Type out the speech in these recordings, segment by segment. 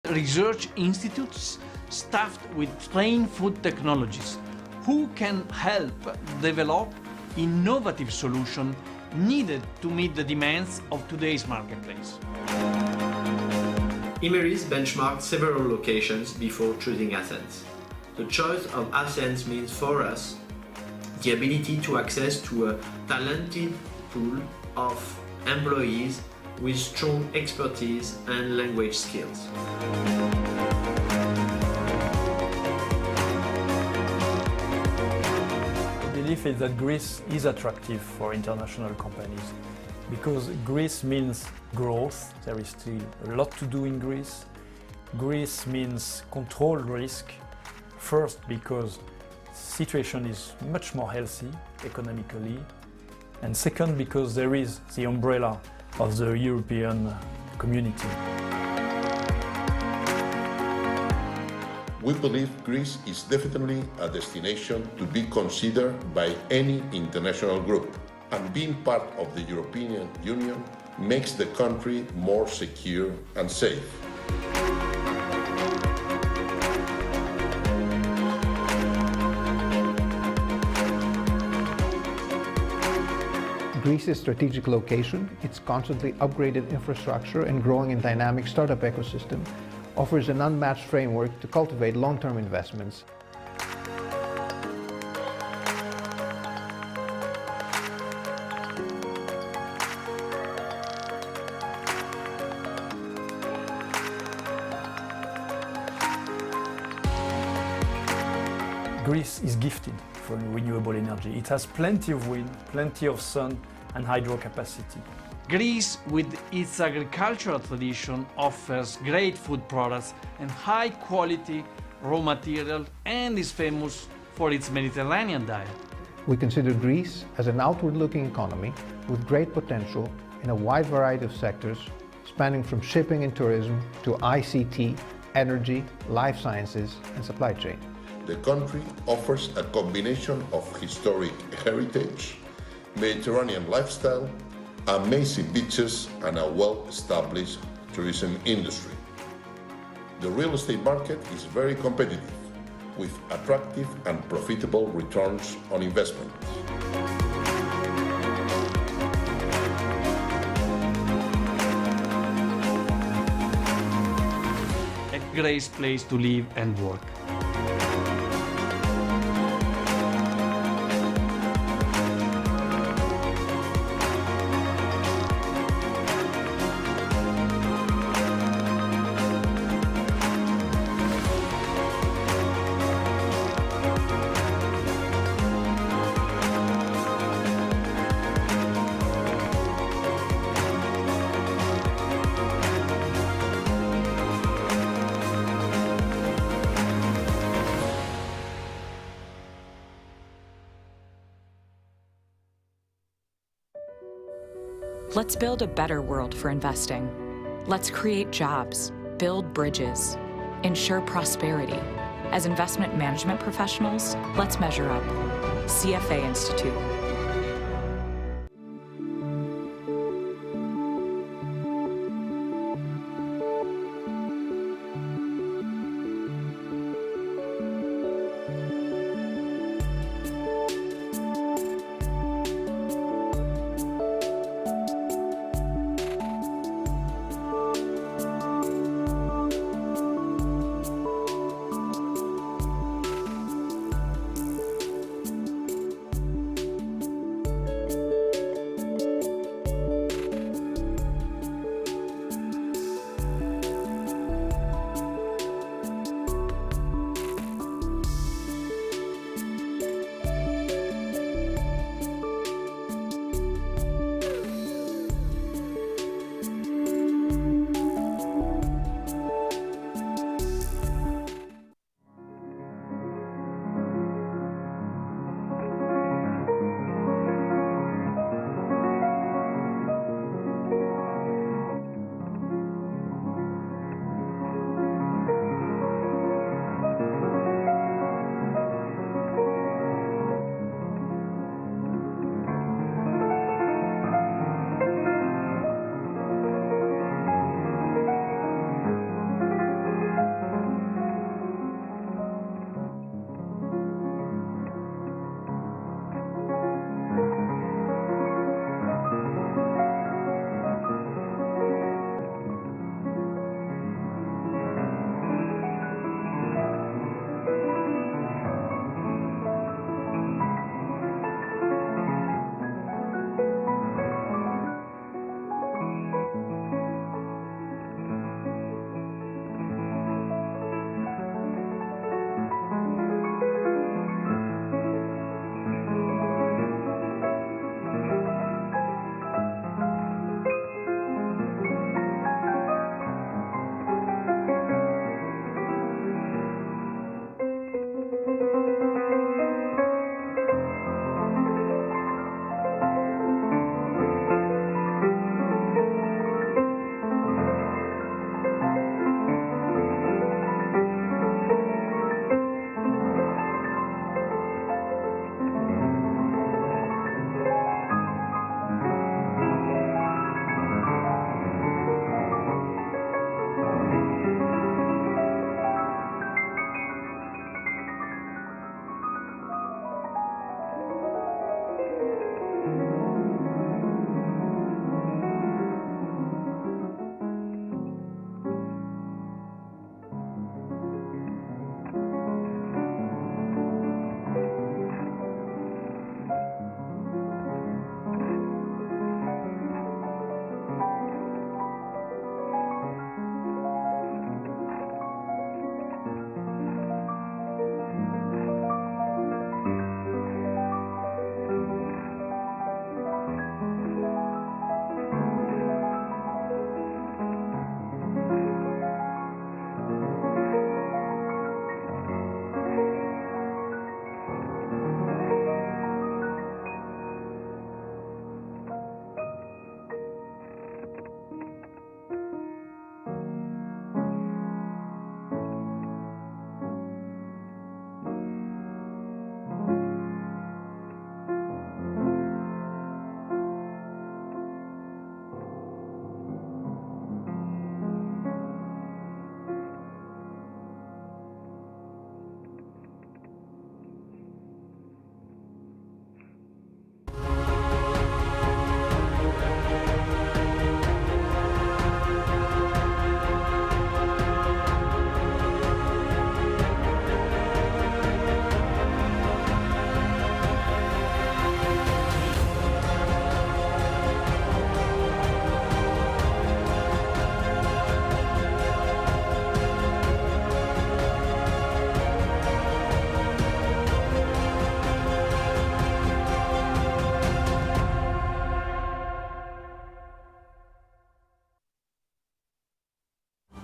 research institutes staffed with trained food technologists who can help develop innovative solutions needed to meet the demands of today's marketplace. Imerys benchmarked several locations before choosing Athens. The choice of Athens means for us the ability to access to a talented pool of employees with strong expertise and language skills. The belief is that Greece is attractive for international companies because Greece means growth. There is still a lot to do in Greece. Greece means controlled risk. First, because the situation is much more healthy economically, and second, because there is the umbrella of the European community. We believe Greece is definitely a destination to be considered by any international group, and being part of the European Union makes the country more secure and safe. Greece's strategic location, its constantly upgraded infrastructure and growing and dynamic startup ecosystem offers an unmatched framework to cultivate long-term investments. Greece is gifted for renewable energy. It has plenty of wind, plenty of sun and hydro capacity. Greece, with its agricultural tradition, offers great food products and high-quality raw material and is famous for its Mediterranean diet. We consider Greece as an outward-looking economy with great potential in a wide variety of sectors, spanning from shipping and tourism to ICT, energy, life sciences, and supply chain. The country offers a combination of historic heritage, Mediterranean lifestyle, amazing beaches, and a well-established tourism industry. The real estate market is very competitive, with attractive and profitable returns on investment. A great place to live and work. Let's build a better world for investing. Let's create jobs, build bridges, ensure prosperity. As investment management professionals, let's measure up. CFA Institute.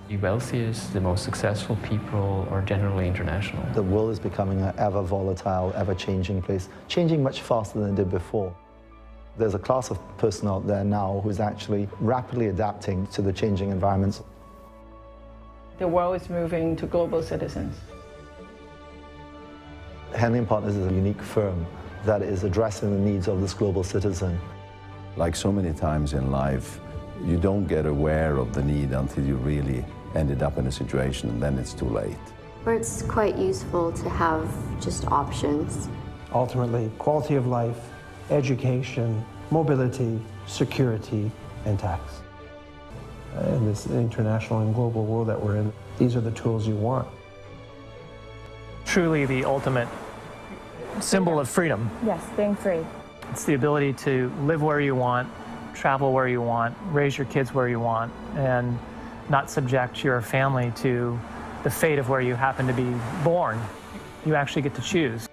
The wealthiest, the most successful people are generally international. The world is becoming an ever volatile, ever-changing place, changing much faster than it did before. There's a class of person out there now who's actually rapidly adapting to the changing environments. The world is moving to global citizens. Henley & Partners is a unique firm that is addressing the needs of this global citizen. Like so many times in life, you don't get aware of the need until you really ended up in a situation, and then it's too late. Where it's quite useful to have just options. Ultimately, quality of life, education, mobility, security, and tax. In this international and global world that we're in, these are the tools you want. Truly the ultimate symbol of freedom. Yes, being free. It's the ability to live where you want, travel where you want, raise your kids where you want, and not subject your family to the fate of where you happen to be born. You actually get to choose.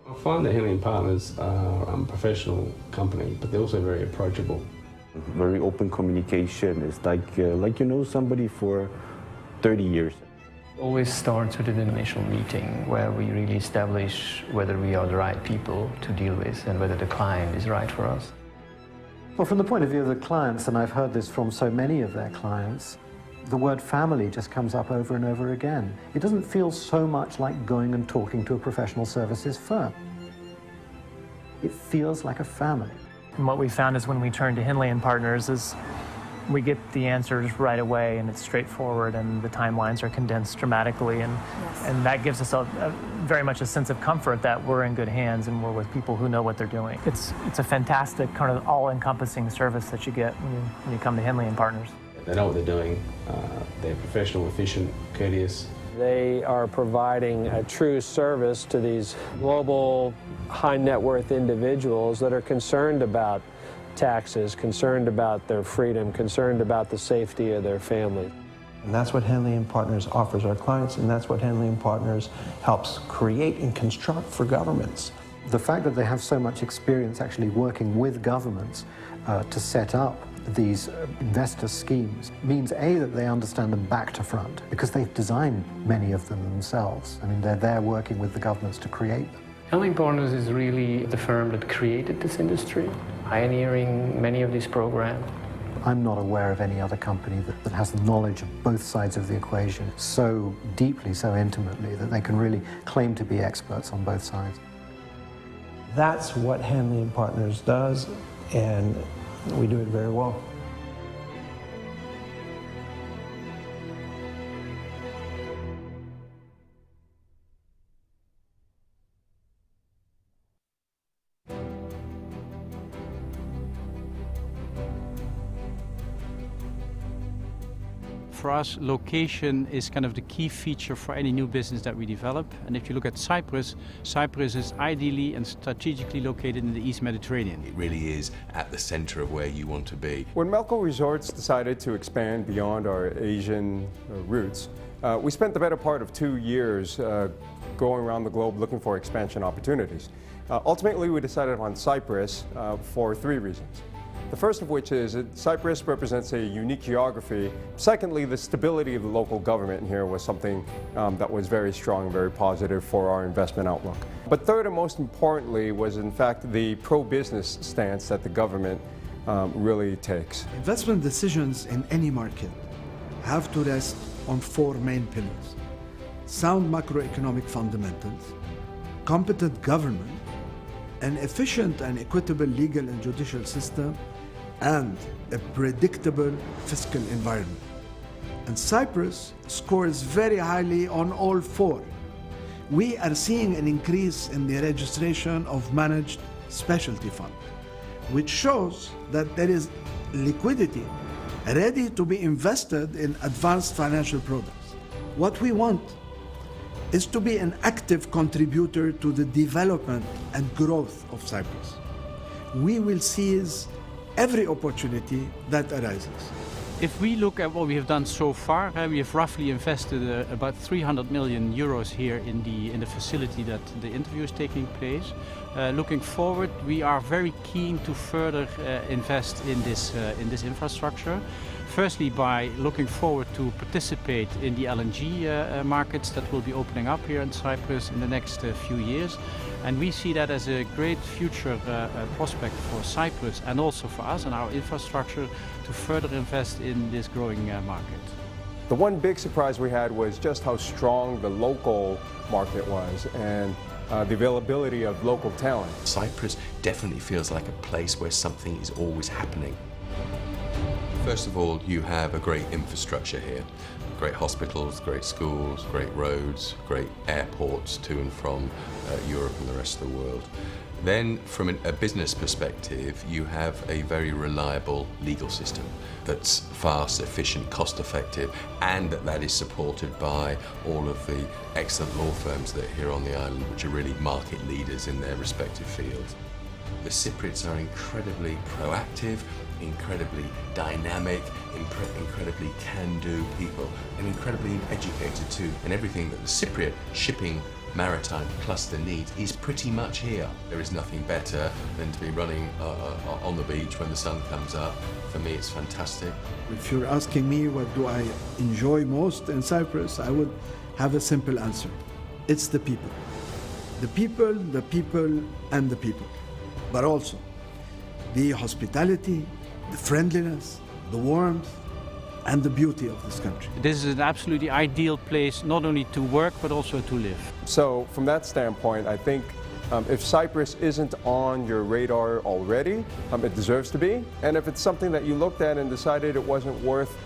I find that Henley & Partners are a professional company, but they're also very approachable. Very open communication. It's like you know somebody for 30 years. Always starts with an initial meeting where we really establish whether we are the right people to deal with and whether the client is right for us. Well, from the point of view of the clients, and I've heard this from so many of their clients, the word family just comes up over and over again. It doesn't feel so much like going and talking to a professional services firm. It feels like a family. And what we found is when we turn to Henley & Partners is we get the answers right away, and it's straightforward, and the timelines are condensed dramatically, and that gives us very much a sense of comfort that we're in good hands and we're with people who know what they're doing. It's a fantastic kind of all-encompassing service that you get when you come to Henley & Partners. They know what they're doing. They're professional, efficient, courteous. They are providing a true service to these global high net worth individuals that are concerned about taxes, concerned about their freedom, concerned about the safety of their family. And that's what Henley & Partners offers our clients, and that's what Henley & Partners helps create and construct for governments. The fact that they have so much experience actually working with governments to set up these investor schemes means, A, that they understand them back to front, because they've designed many of them themselves. I mean, they're there working with the governments to create them. Henley & Partners is really the firm that created this industry, pioneering many of these programs. I'm not aware of any other company that has the knowledge of both sides of the equation so deeply, so intimately, that they can really claim to be experts on both sides. That's what Henley & Partners does, and we do it very well. For us, location is kind of the key feature for any new business that we develop. And if you look at Cyprus, Cyprus is ideally and strategically located in the East Mediterranean. It really is at the center of where you want to be. When Melco Resorts decided to expand beyond our Asian roots, we spent the better part of 2 years going around the globe looking for expansion opportunities. Ultimately, we decided on Cyprus for 3 reasons. The first of which is that Cyprus represents a unique geography. Secondly, the stability of the local government here was something that was very strong and very positive for our investment outlook. But third and most importantly was in fact the pro-business stance that the government really takes. Investment decisions in any market have to rest on four main pillars: sound macroeconomic fundamentals, competent government, an efficient and equitable legal and judicial system, and a predictable fiscal environment. And Cyprus scores very highly on all four. We are seeing an increase in the registration of managed specialty funds, which shows that there is liquidity ready to be invested in advanced financial products. What we want is to be an active contributor to the development and growth of Cyprus. We will seize every opportunity that arises. If we look at what we have done so far, we have roughly invested about 300 million euros here in the facility that the interview is taking place. Looking forward, we are very keen to further invest in this infrastructure. Firstly, by looking forward to participate in the LNG markets that will be opening up here in Cyprus in the next few years. And we see that as a great future prospect for Cyprus and also for us and our infrastructure to further invest in this growing market. The one big surprise we had was just how strong the local market was and the availability of local talent. Cyprus definitely feels like a place where something is always happening. First of all, you have a great infrastructure here. Great hospitals, great schools, great roads, great airports to and from Europe and the rest of the world. Then, from a business perspective, you have a very reliable legal system that's fast, efficient, cost-effective, and that is supported by all of the excellent law firms that are here on the island, which are really market leaders in their respective fields. The Cypriots are incredibly proactive, incredibly dynamic, incredibly can-do people, and incredibly educated too. And everything that the Cypriot shipping maritime cluster needs is pretty much here. There is nothing better than to be running on the beach when the sun comes up. For me, it's fantastic. If you're asking me what do I enjoy most in Cyprus, I would have a simple answer. It's the people. The people, the people, and the people. But also the hospitality, the friendliness, the warmth, and the beauty of this country. This is an absolutely ideal place not only to work but also to live. So from that standpoint, I think if Cyprus isn't on your radar already, it deserves to be. And if it's something that you looked at and decided it wasn't worth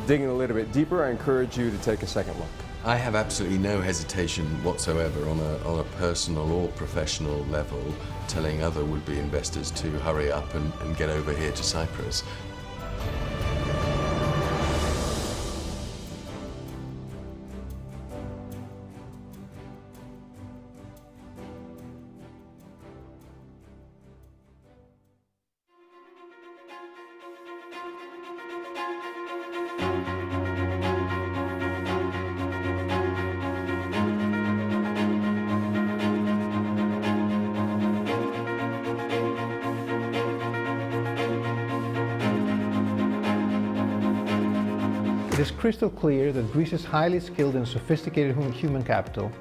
digging a little bit deeper, I encourage you to take a second look. I have absolutely no hesitation whatsoever on a personal or professional level telling other would-be investors to hurry up and get over here to Cyprus. It is crystal clear that Greece's highly skilled and sophisticated human capital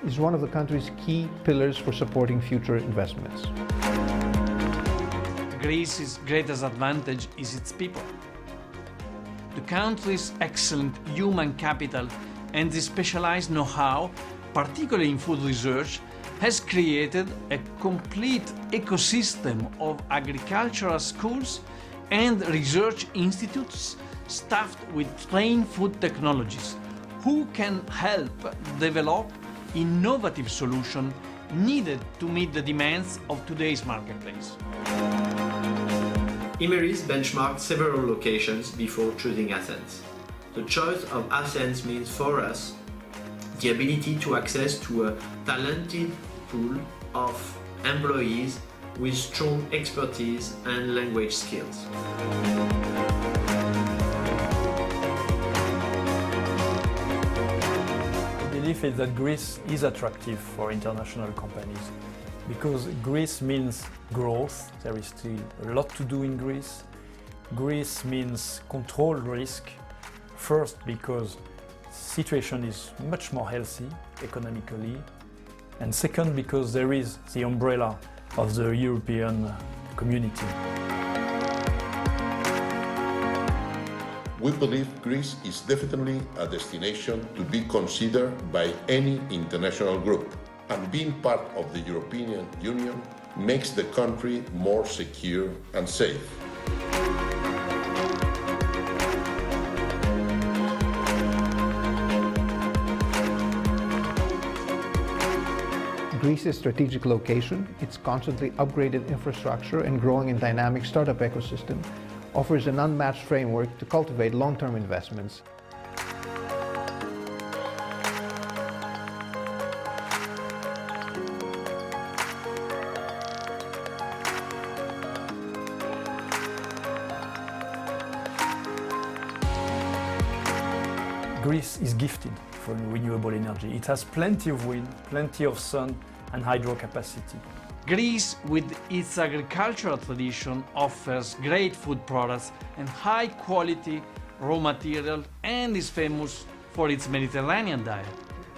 is one of the country's key pillars for supporting future investments. Greece's greatest advantage is its people. The country's excellent human capital and the specialized know-how, particularly in food research, has created a complete ecosystem of agricultural schools and research institutes staffed with trained food technologists who can help develop innovative solutions needed to meet the demands of today's marketplace. Imeris benchmarked several locations before choosing Athens. The choice of Athens means for us the ability to access to a talented pool of employees with strong expertise and language skills. The belief is that Greece is attractive for international companies because Greece means growth. There is still a lot to do in Greece. Greece means control risk. First, because the situation is much more healthy economically. And second, because there is the umbrella of the European community. We believe Greece is definitely a destination to be considered by any international group, and being part of the European Union makes the country more secure and safe. Greece's strategic location, its constantly upgraded infrastructure and growing and dynamic startup ecosystem offers an unmatched framework to cultivate long-term investments. Greece is gifted for renewable energy. It has plenty of wind, plenty of sun and hydro capacity. Greece, with its agricultural tradition, offers great food products and high-quality raw material, and is famous for its Mediterranean diet.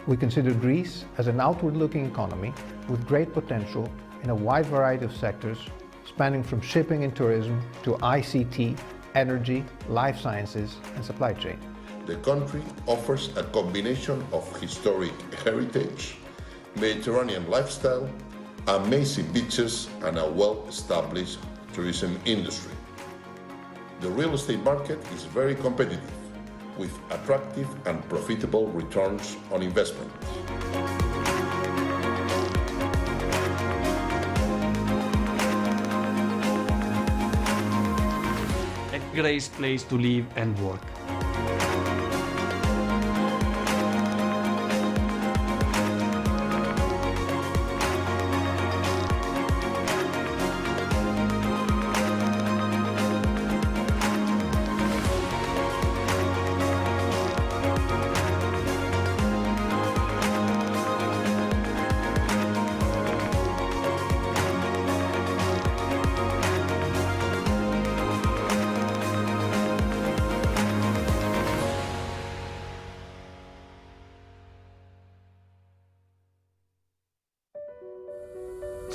We consider Greece as an outward-looking economy with great potential in a wide variety of sectors, spanning from shipping and tourism to ICT, energy, life sciences, and supply chain. The country offers a combination of historic heritage, Mediterranean lifestyle, amazing beaches, and a well-established tourism industry. The real estate market is very competitive, with attractive and profitable returns on investment. A great place to live and work.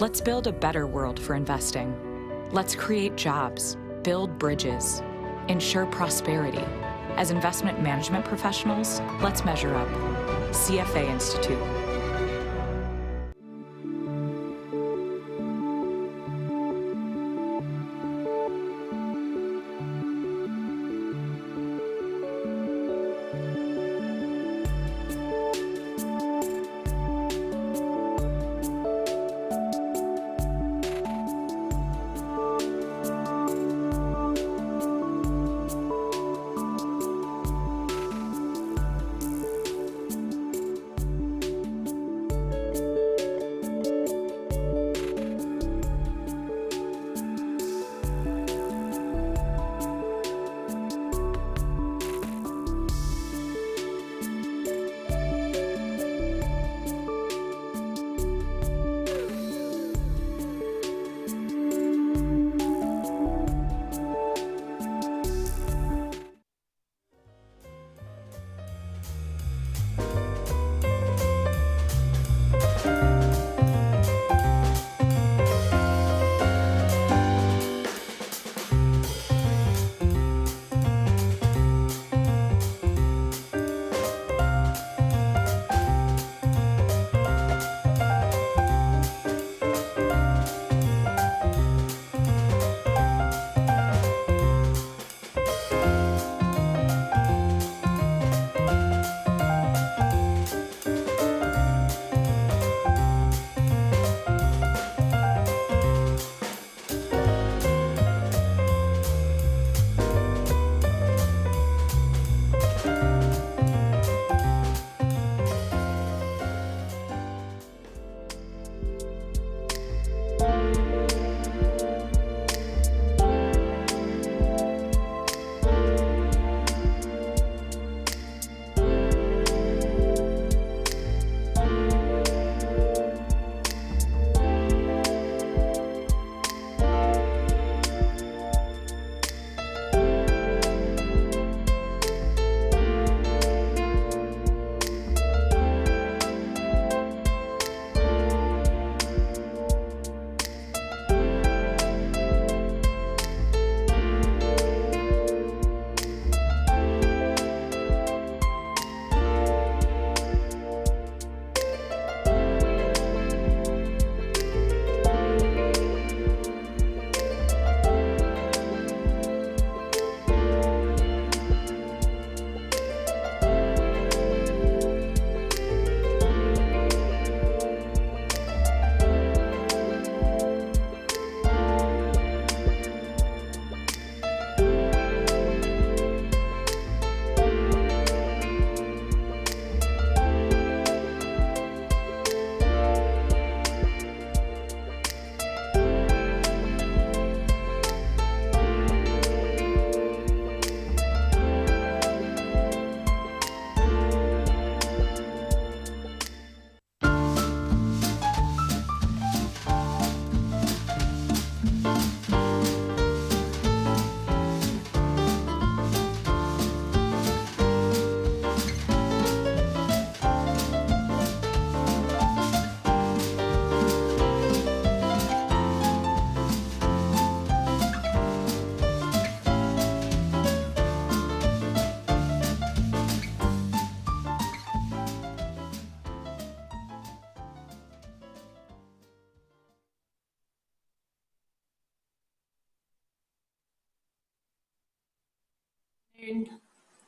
Let's build a better world for investing. Let's create jobs, build bridges, ensure prosperity. As investment management professionals, let's measure up. CFA Institute.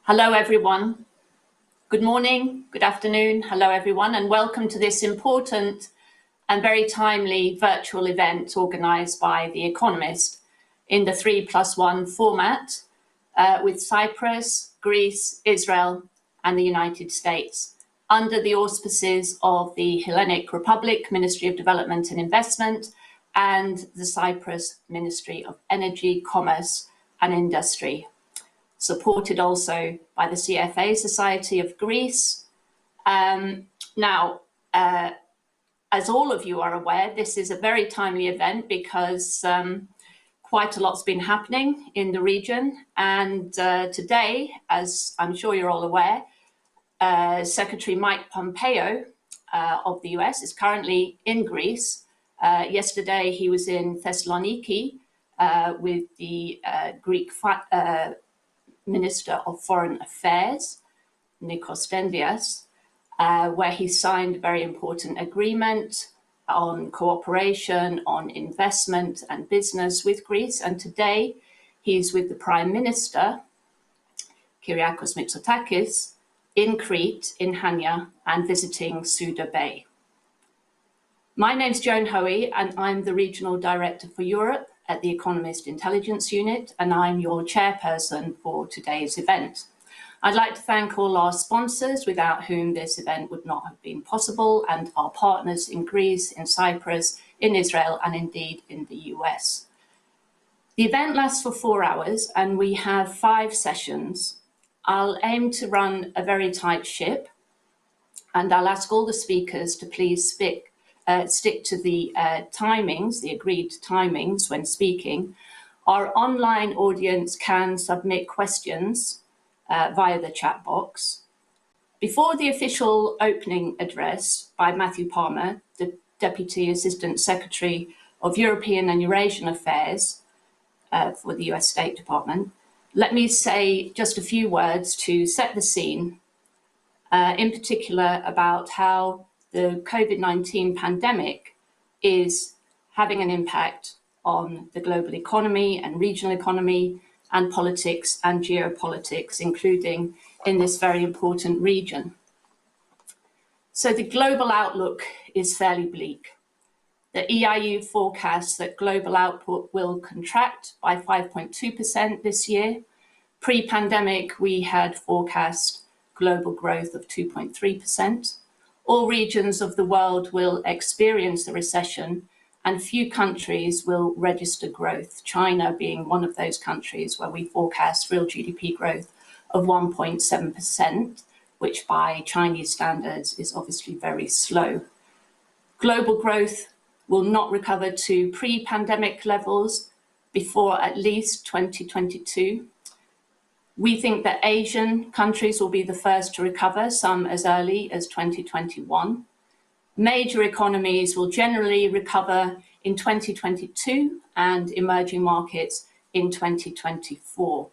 Hello, everyone. Good morning, good afternoon. Hello, everyone, and welcome to this important and very timely virtual event organised by The Economist in the 3+1 format with Cyprus, Greece, Israel, and the United States under the auspices of the Hellenic Republic Ministry of Development and Investment and the Cyprus Ministry of Energy, Commerce and Industry, supported also by the CFA Society of Greece. As all of you are aware, this is a very timely event because quite a lot's been happening in the region. And today, as I'm sure you're all aware, Secretary Mike Pompeo of the US is currently in Greece. Yesterday, he was in Thessaloniki with the Greek Minister of Foreign Affairs, Nikos Dendias, where he signed a very important agreement on cooperation, on investment and business with Greece. And today he's with the Prime Minister, Kyriakos Mitsotakis, in Crete, in Hania, and visiting Suda Bay. My name's Joan Hoey, and I'm the Regional Director for Europe at the Economist Intelligence Unit, and I'm your chairperson for today's event. I'd like to thank all our sponsors, without whom this event would not have been possible, and our partners in Greece, in Cyprus, in Israel, and indeed in the US. The event lasts for 4 hours, and we have 5 sessions. I'll aim to run a very tight ship, and I'll ask all the speakers to please stick to the timings, the agreed timings when speaking. Our online audience can submit questions via the chat box. Before the official opening address by Matthew Palmer, the Deputy Assistant Secretary of European and Eurasian Affairs for the US State Department, let me say just a few words to set the scene, in particular about how the COVID-19 pandemic is having an impact on the global economy and regional economy and politics and geopolitics, including in this very important region. So the global outlook is fairly bleak. The EIU forecasts that global output will contract by 5.2% this year. Pre-pandemic, we had forecast global growth of 2.3%. All regions of the world will experience a recession, and few countries will register growth, China being one of those countries where we forecast real GDP growth of 1.7%, which by Chinese standards is obviously very slow. Global growth will not recover to pre-pandemic levels before at least 2022. We think that Asian countries will be the first to recover, some as early as 2021. Major economies will generally recover in 2022 and emerging markets in 2024.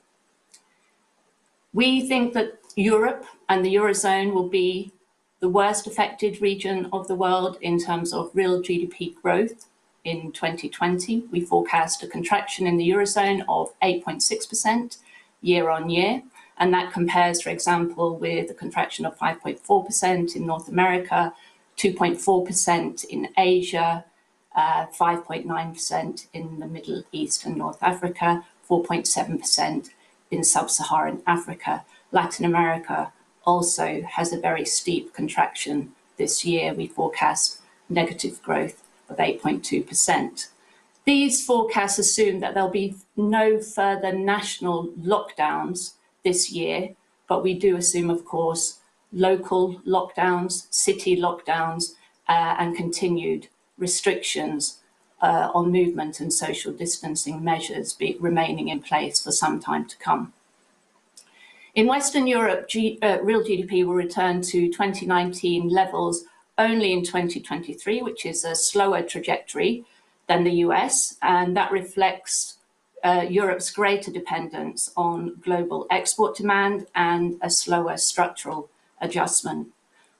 We think that Europe and the Eurozone will be the worst affected region of the world in terms of real GDP growth in 2020. We forecast a contraction in the Eurozone of 8.6% year on year, and that compares, for example, with a contraction of 5.4% in North America, 2.4% in Asia, 5.9% in the Middle East and North Africa, 4.7% in Sub-Saharan Africa. Latin America also has a very steep contraction this year. We forecast negative growth of 8.2%. These forecasts assume that there'll be no further national lockdowns this year, but we do assume, of course, local lockdowns, city lockdowns, and continued restrictions on movement and social distancing measures remaining in place for some time to come. In Western Europe, real GDP will return to 2019 levels only in 2023, which is a slower trajectory than the US, and that reflects Europe's greater dependence on global export demand and a slower structural adjustment.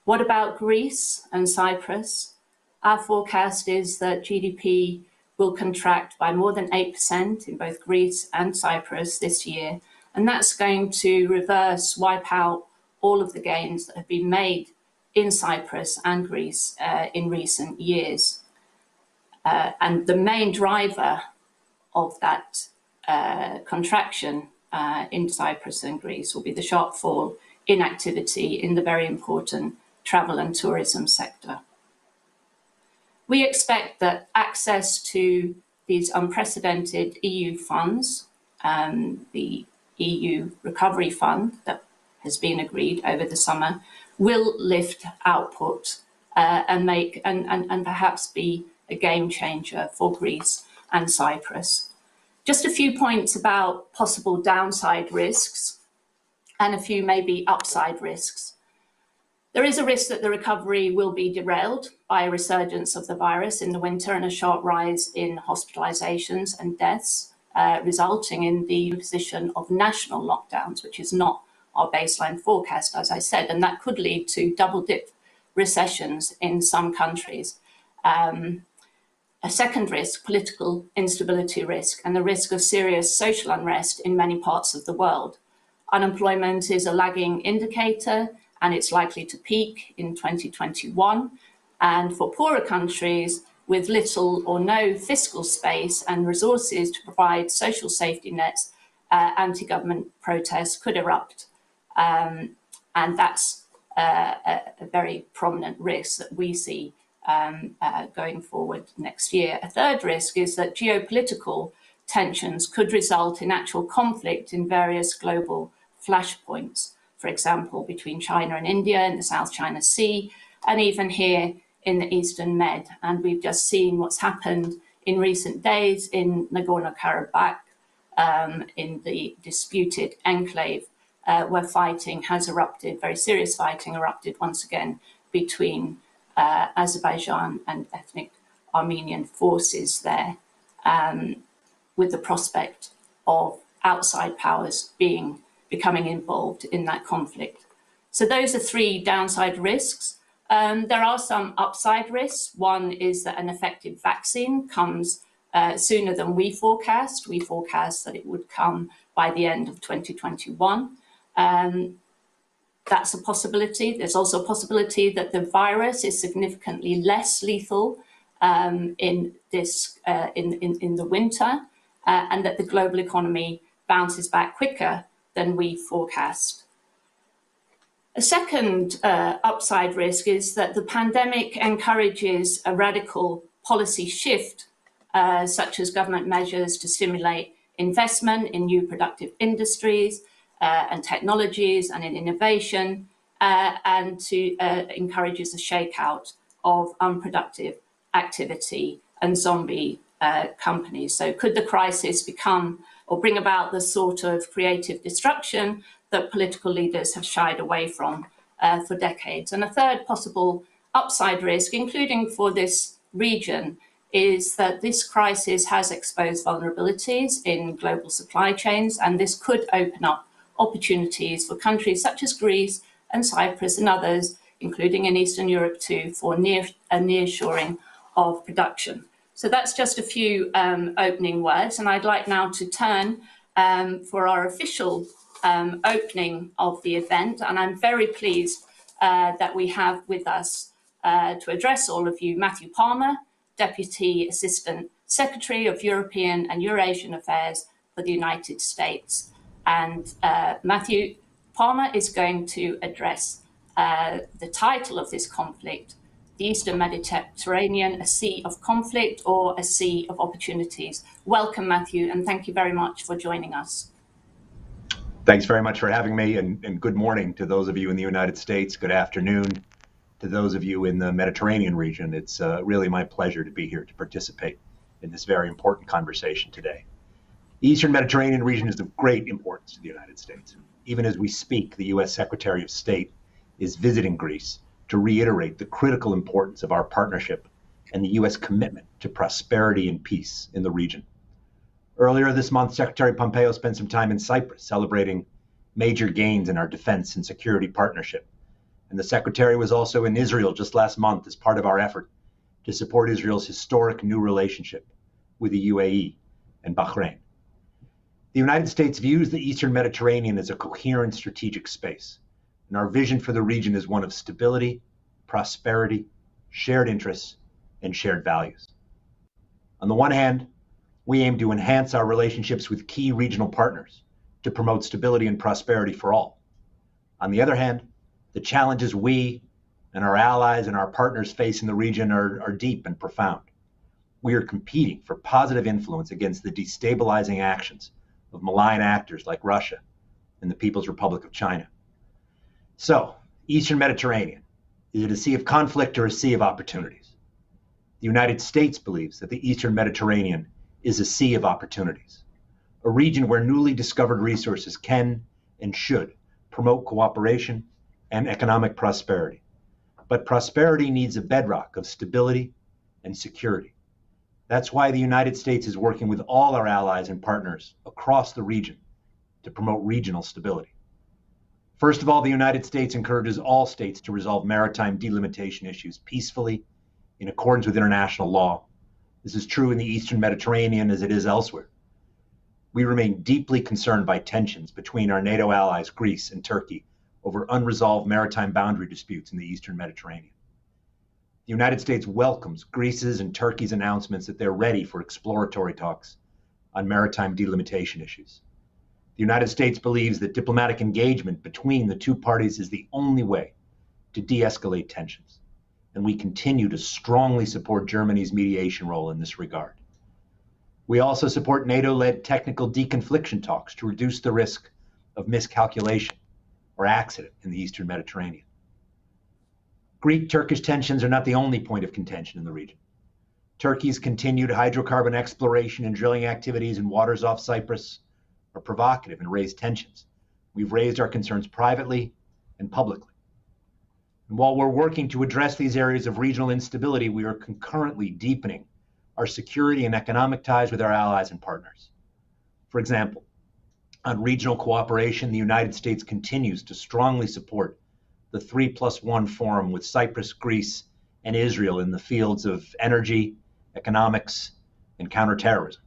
What about Greece and Cyprus? Our forecast is that GDP will contract by more than 8% in both Greece and Cyprus this year, And that's going to wipe out all of the gains that have been made in Cyprus and Greece in recent years. And the main driver of that contraction in Cyprus and Greece will be the sharp fall in activity in the very important travel and tourism sector. We expect that access to these unprecedented EU funds, the EU Recovery Fund that has been agreed over the summer, will lift output and perhaps be a game changer for Greece and Cyprus. Just a few points about possible downside risks and a few maybe upside risks. There is a risk that the recovery will be derailed by a resurgence of the virus in the winter and a sharp rise in hospitalizations and deaths, resulting in the imposition of national lockdowns, which is not our baseline forecast, as I said, and that could lead to double-dip recessions in some countries. A second risk, political instability risk, and the risk of serious social unrest in many parts of the world. Unemployment is a lagging indicator, and it's likely to peak in 2021. And for poorer countries with little or no fiscal space and resources to provide social safety nets, anti-government protests could erupt. And that's a very prominent risk that we see going forward next year. A third risk is that geopolitical tensions could result in actual conflict in various global flashpoints, for example, between China and India in the South China Sea, and even here in the Eastern Med. And we've just seen what's happened in recent days in Nagorno-Karabakh, in the disputed enclave, where fighting has erupted, very serious fighting erupted once again between Azerbaijan and ethnic Armenian forces there, with the prospect of outside powers becoming involved in that conflict. So those are three downside risks. There are some upside risks. One is that an effective vaccine comes sooner than we forecast. We forecast that it would come by the end of 2021. That's a possibility. There's also a possibility that the virus is significantly less lethal in the winter, and that the global economy bounces back quicker than we forecast. A second upside risk is that the pandemic encourages a radical policy shift, such as government measures to stimulate investment in new productive industries and technologies and in innovation, and to encourages a shakeout of unproductive activity and zombie companies. So could the crisis become or bring about the sort of creative destruction that political leaders have shied away from for decades? And a third possible upside risk, including for this region, is that this crisis has exposed vulnerabilities in global supply chains, and this could open up opportunities for countries such as Greece and Cyprus and others, including in Eastern Europe too, for nearshoring of production. So that's just a few opening words, and I'd like now to turn for our official opening of the event, and I'm very pleased that we have with us to address all of you Matthew Palmer, Deputy Assistant Secretary of European and Eurasian Affairs for the United States. And Matthew Palmer is going to address the title of this conflict, the Eastern Mediterranean, a sea of conflict or a sea of opportunities. Welcome, Matthew, and thank you very much for joining us. Thanks very much for having me, and good morning to those of you in the United States. Good afternoon to those of you in the Mediterranean region. It's really my pleasure to be here to participate in this very important conversation today. The Eastern Mediterranean region is of great importance to the United States. Even as we speak, the U.S. Secretary of State is visiting Greece to reiterate the critical importance of our partnership and the U.S. commitment to prosperity and peace in the region. Earlier this month, Secretary Pompeo spent some time in Cyprus celebrating major gains in our defense and security partnership. And the Secretary was also in Israel just last month as part of our effort to support Israel's historic new relationship with the UAE and Bahrain. The United States views the Eastern Mediterranean as a coherent strategic space, and our vision for the region is one of stability, prosperity, shared interests, and shared values. On the one hand, we aim to enhance our relationships with key regional partners to promote stability and prosperity for all. On the other hand, the challenges we and our allies and our partners face in the region are deep and profound. We are competing for positive influence against the destabilizing actions of malign actors like Russia and the People's Republic of China. So, Eastern Mediterranean, is it a sea of conflict or a sea of opportunities? The United States believes that the Eastern Mediterranean is a sea of opportunities, a region where newly discovered resources can and should promote cooperation and economic prosperity. But prosperity needs a bedrock of stability and security. That's why the United States is working with all our allies and partners across the region to promote regional stability. First of all, the United States encourages all states to resolve maritime delimitation issues peacefully in accordance with international law. This is true in the Eastern Mediterranean as it is elsewhere. We remain deeply concerned by tensions between our NATO allies, Greece and Turkey, over unresolved maritime boundary disputes in the Eastern Mediterranean. The United States welcomes Greece's and Turkey's announcements that they're ready for exploratory talks on maritime delimitation issues. The United States believes that diplomatic engagement between the two parties is the only way to de-escalate tensions, and we continue to strongly support Germany's mediation role in this regard. We also support NATO-led technical deconfliction talks to reduce the risk of miscalculation or accident in the Eastern Mediterranean. Greek-Turkish tensions are not the only point of contention in the region. Turkey's continued hydrocarbon exploration and drilling activities in waters off Cyprus are provocative and raise tensions. We've raised our concerns privately and publicly. And while we're working to address these areas of regional instability, we are concurrently deepening our security and economic ties with our allies and partners. For example, on regional cooperation, the United States continues to strongly support the 3+1 forum with Cyprus, Greece, and Israel in the fields of energy, economics, and counterterrorism.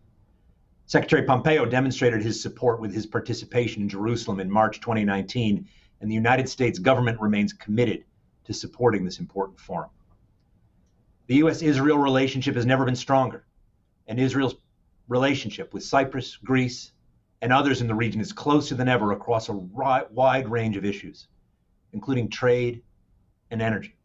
Secretary Pompeo demonstrated his support with his participation in Jerusalem in March 2019, and the United States government remains committed to supporting this important forum. The U.S.-Israel relationship has never been stronger, and Israel's relationship with Cyprus, Greece, and others in the region is closer than ever across a wide range of issues, including trade and energy.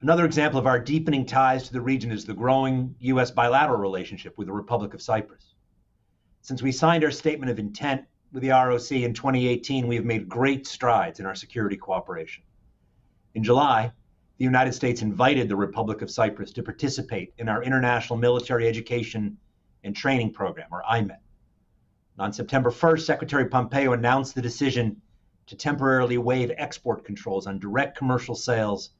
Another example of our deepening ties to the region is the growing U.S. bilateral relationship with the Republic of Cyprus. Since we signed our statement of intent with the ROC in 2018, we have made great strides in our security cooperation. In July, the United States invited the Republic of Cyprus to participate in our International Military Education and Training Program, or IMET. On September 1st, Secretary Pompeo announced the decision to temporarily waive export controls on direct commercial sales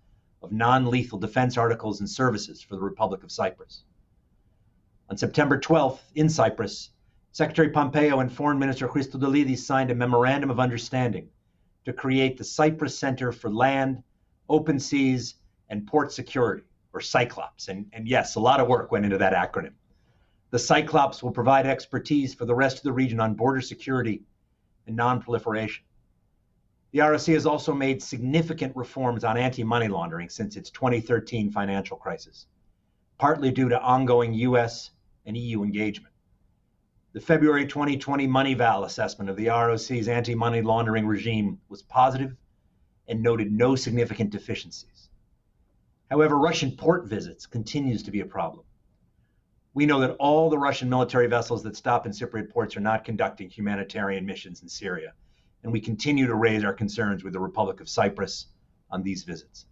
of non-lethal defense articles and services for the Republic of Cyprus. On September 12th, in Cyprus, Secretary Pompeo and Foreign Minister Christodoulidis signed a memorandum of understanding to create the Cyprus Center for Land, Open Seas, and Port Security, or Cyclops. And yes, a lot of work went into that acronym. The Cyclops will provide expertise for the rest of the region on border security and non-proliferation. The ROC has also made significant reforms on anti-money laundering since its 2013 financial crisis, partly due to ongoing US and EU engagement. The February 2020 Moneyval assessment of the ROC's anti-money laundering regime was positive and noted no significant deficiencies. However, Russian port visits continues to be a problem. We know that all the Russian military vessels that stop in Cypriot ports are not conducting humanitarian missions in Syria, and we continue to raise our concerns with the Republic of Cyprus on these visits.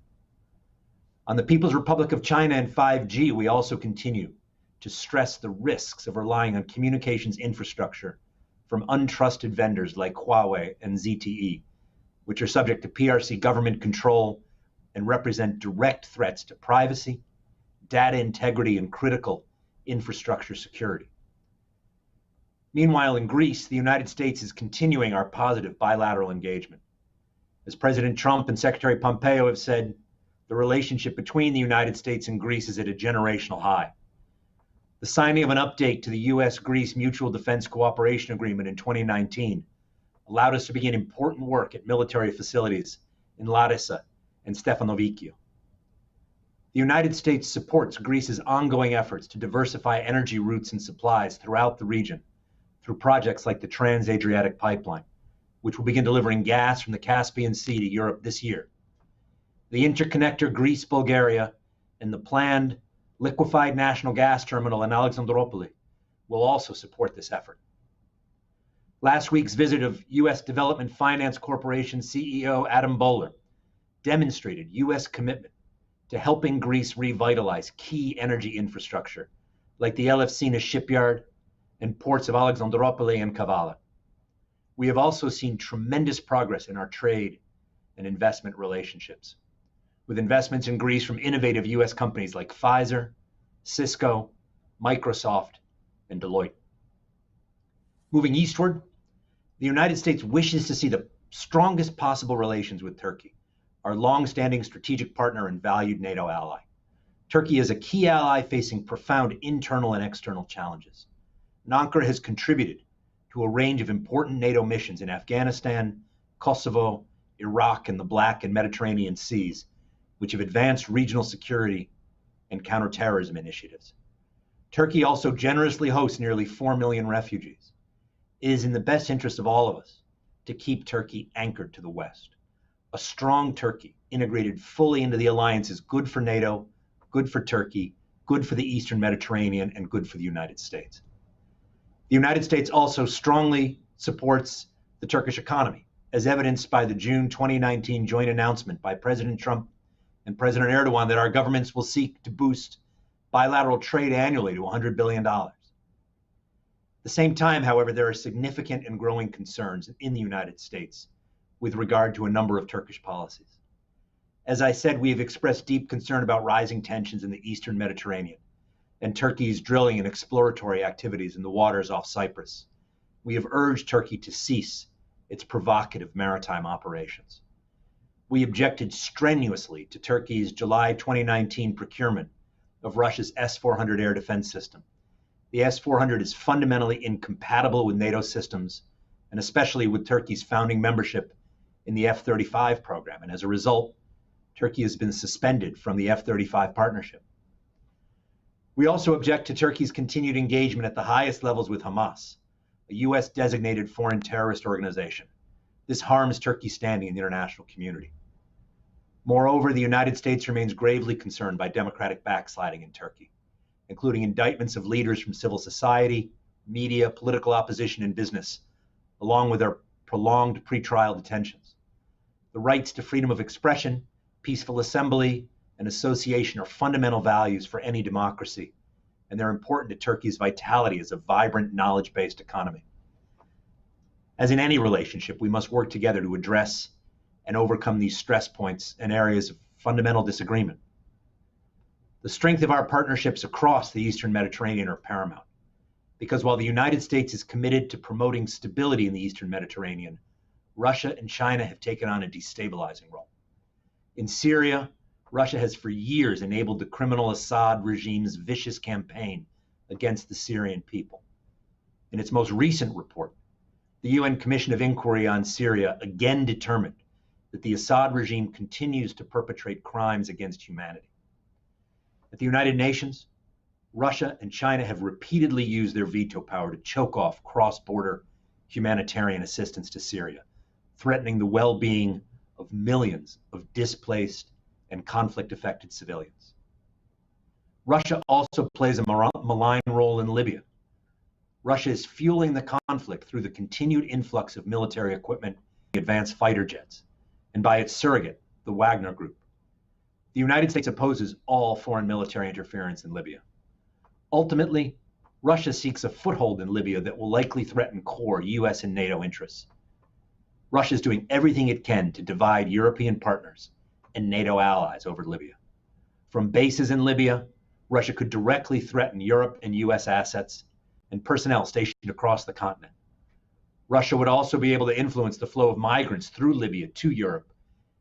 On the People's Republic of China and 5G, we also continue to stress the risks of relying on communications infrastructure from untrusted vendors like Huawei and ZTE, which are subject to PRC government control and represent direct threats to privacy, data integrity, and critical infrastructure security. Meanwhile, in Greece, the United States is continuing our positive bilateral engagement. As President Trump and Secretary Pompeo have said, the relationship between the United States and Greece is at a generational high. The signing of an update to the US-Greece Mutual Defense Cooperation Agreement in 2019 allowed us to begin important work at military facilities in Larissa and Stefanovikia. The United States supports Greece's ongoing efforts to diversify energy routes and supplies throughout the region through projects like the Trans-Adriatic Pipeline, which will begin delivering gas from the Caspian Sea to Europe this year. The interconnector Greece-Bulgaria and the planned liquefied national gas terminal in Alexandroupolis will also support this effort. Last week's visit of U.S. Development Finance Corporation CEO Adam Bowler demonstrated U.S. commitment to helping Greece revitalize key energy infrastructure like the Elefsina shipyard and ports of Alexandroupolis and Kavala. We have also seen tremendous progress in our trade and investment relationships, with investments in Greece from innovative U.S. companies like Pfizer, Cisco, Microsoft, and Deloitte. Moving eastward, the United States wishes to see the strongest possible relations with Turkey, our long-standing strategic partner and valued NATO ally. Turkey is a key ally facing profound internal and external challenges. Ankara has contributed to a range of important NATO missions in Afghanistan, Kosovo, Iraq, and the Black and Mediterranean Seas, which have advanced regional security and counterterrorism initiatives. Turkey also generously hosts nearly 4 million refugees. It is in the best interest of all of us to keep Turkey anchored to the West. A strong Turkey integrated fully into the alliance is good for NATO, good for Turkey, good for the Eastern Mediterranean, and good for the United States. The United States also strongly supports the Turkish economy, as evidenced by the June 2019 joint announcement by President Trump and President Erdogan that our governments will seek to boost bilateral trade annually to $100 billion. At the same time, however, there are significant and growing concerns in the United States with regard to a number of Turkish policies. As I said, we have expressed deep concern about rising tensions in the Eastern Mediterranean and Turkey's drilling and exploratory activities in the waters off Cyprus. We have urged Turkey to cease its provocative maritime operations. We objected strenuously to Turkey's July 2019 procurement of Russia's S-400 air defense system. The S-400 is fundamentally incompatible with NATO systems, and especially with Turkey's founding membership in the F-35 program, and as a result, Turkey has been suspended from the F-35 partnership. We also object to Turkey's continued engagement at the highest levels with Hamas, a U.S.-designated foreign terrorist organization. This harms Turkey's standing in the international community. Moreover, the United States remains gravely concerned by democratic backsliding in Turkey, including indictments of leaders from civil society, media, political opposition, and business, along with their prolonged pretrial detentions. The rights to freedom of expression, peaceful assembly, and association are fundamental values for any democracy, and they're important to Turkey's vitality as a vibrant, knowledge-based economy. As in any relationship, we must work together to address and overcome these stress points and areas of fundamental disagreement. The strength of our partnerships across the Eastern Mediterranean are paramount, because while the United States is committed to promoting stability in the Eastern Mediterranean, Russia and China have taken on a destabilizing role. In Syria, Russia has for years enabled the criminal Assad regime's vicious campaign against the Syrian people. In its most recent report, the UN Commission of Inquiry on Syria again determined that the Assad regime continues to perpetrate crimes against humanity. At the United Nations, Russia and China have repeatedly used their veto power to choke off cross-border humanitarian assistance to Syria, threatening the well-being of millions of displaced and conflict-affected civilians. Russia also plays a malign role in Libya. Russia is fueling the conflict through the continued influx of military equipment, advanced fighter jets, and by its surrogate, the Wagner Group. The United States opposes all foreign military interference in Libya. Ultimately, Russia seeks a foothold in Libya that will likely threaten core US and NATO interests. Russia is doing everything it can to divide European partners and NATO allies over Libya. From bases in Libya, Russia could directly threaten Europe and US assets and personnel stationed across the continent. Russia would also be able to influence the flow of migrants through Libya to Europe,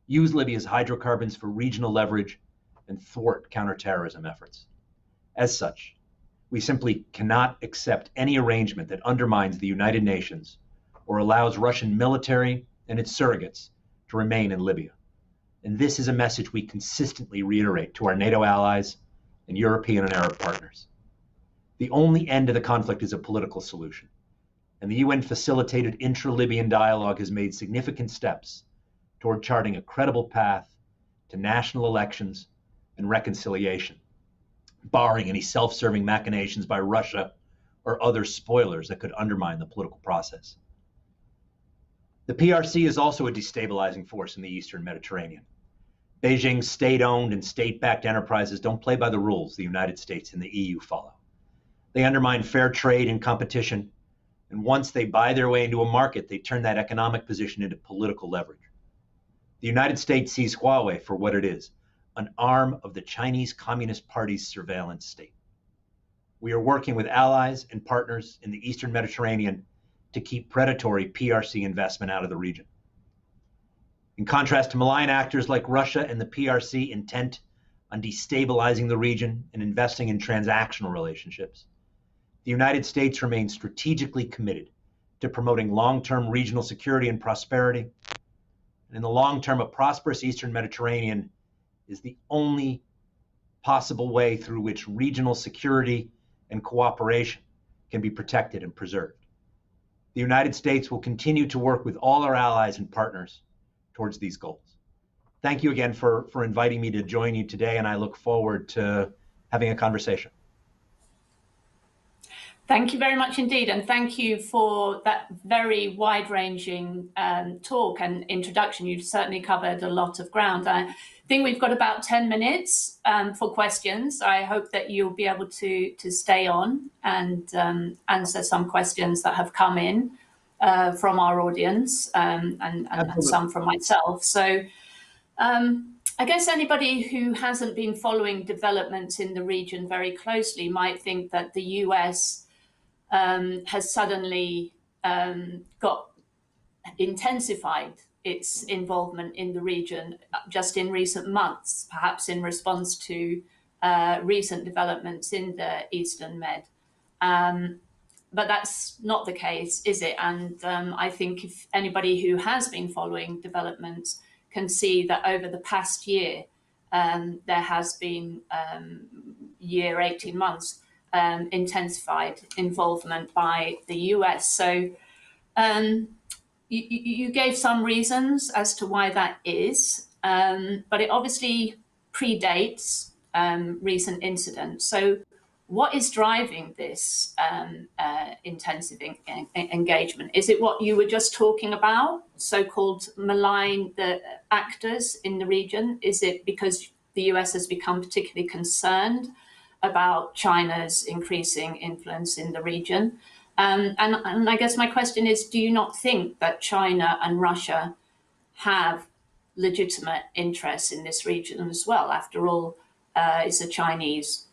use Libya's hydrocarbons for regional leverage, and thwart counterterrorism efforts. As such, We simply cannot accept any arrangement that undermines the United Nations or allows Russian military and its surrogates to remain in Libya. And this is a message we consistently reiterate to our NATO allies and European and Arab partners. The only end to the conflict is a political solution, and the UN-facilitated intra-Libyan dialogue has made significant steps toward charting a credible path to national elections and reconciliation, barring any self-serving machinations by Russia or other spoilers that could undermine the political process. The PRC is also a destabilizing force in the Eastern Mediterranean. Beijing's state-owned and state-backed enterprises don't play by the rules the United States and the EU follow. They undermine fair trade and competition, and once they buy their way into a market, they turn that economic position into political leverage. The United States sees Huawei for what it is, an arm of the Chinese Communist Party's surveillance state. We are working with allies and partners in the Eastern Mediterranean to keep predatory PRC investment out of the region. In contrast to malign actors like Russia and the PRC intent on destabilizing the region and investing in transactional relationships, the United States remains strategically committed to promoting long-term regional security and prosperity. And in the long term, a prosperous Eastern Mediterranean is the only possible way through which regional security and cooperation can be protected and preserved. The United States will continue to work with all our allies and partners towards these goals. Thank you again for inviting me to join you today, and I look forward to having a conversation. Thank you very much indeed, and thank you for that very wide-ranging talk and introduction. You've certainly covered a lot of ground. I think we've got about 10 minutes for questions. I hope that you'll be able to stay on and answer some questions that have come in from our audience and some from myself. So I guess anybody who hasn't been following developments in the region very closely might think that the US has suddenly got intensified its involvement in the region just in recent months, perhaps in response to recent developments in the Eastern Med. But that's not the case, is it? And I think if anybody who has been following developments can see that over the past year, there has been 18 months, intensified involvement by the US. So you gave some reasons as to why that is, but it obviously predates recent incidents. So what is driving this intensive engagement? Is it what you were just talking about, so-called malign actors in the region? Is it because the US has become particularly concerned about China's increasing influence in the region? And I guess my question is, do you not think that China and Russia have legitimate interests in this region as well? After all, it's a Chinese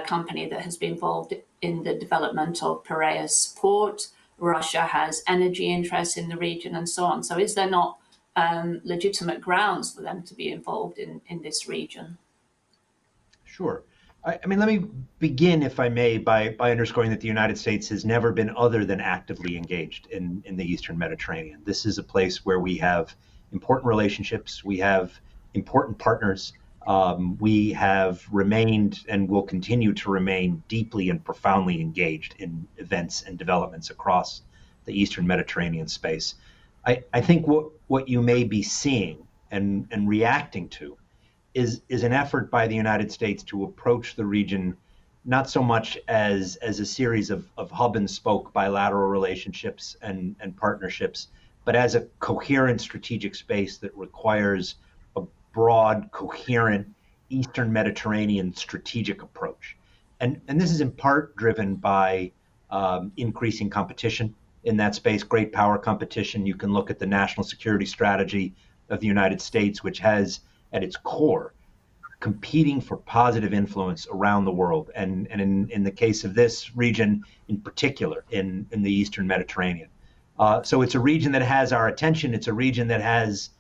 company that has been involved in the development of Piraeus port. Russia has energy interests in the region and so on. So is there not legitimate grounds for them to be involved in this region? Sure. I mean, let me begin, if I may, by underscoring that the United States has never been other than actively engaged in the Eastern Mediterranean. This is a place where we have important relationships, we have important partners, we have remained and will continue to remain deeply and profoundly engaged in events and developments across the Eastern Mediterranean space. I think what you may be seeing and reacting to is an effort by the United States to approach the region not so much as a series of hub and spoke bilateral relationships and partnerships, but as a coherent strategic space that requires a broad, coherent Eastern Mediterranean strategic approach. And this is in part driven by increasing competition in that space, great power competition. You can look at the national security strategy of the United States, which has at its core competing for positive influence around the world, and in the case of this region in particular, in the Eastern Mediterranean. So it's a region that has our attention, it's a region that has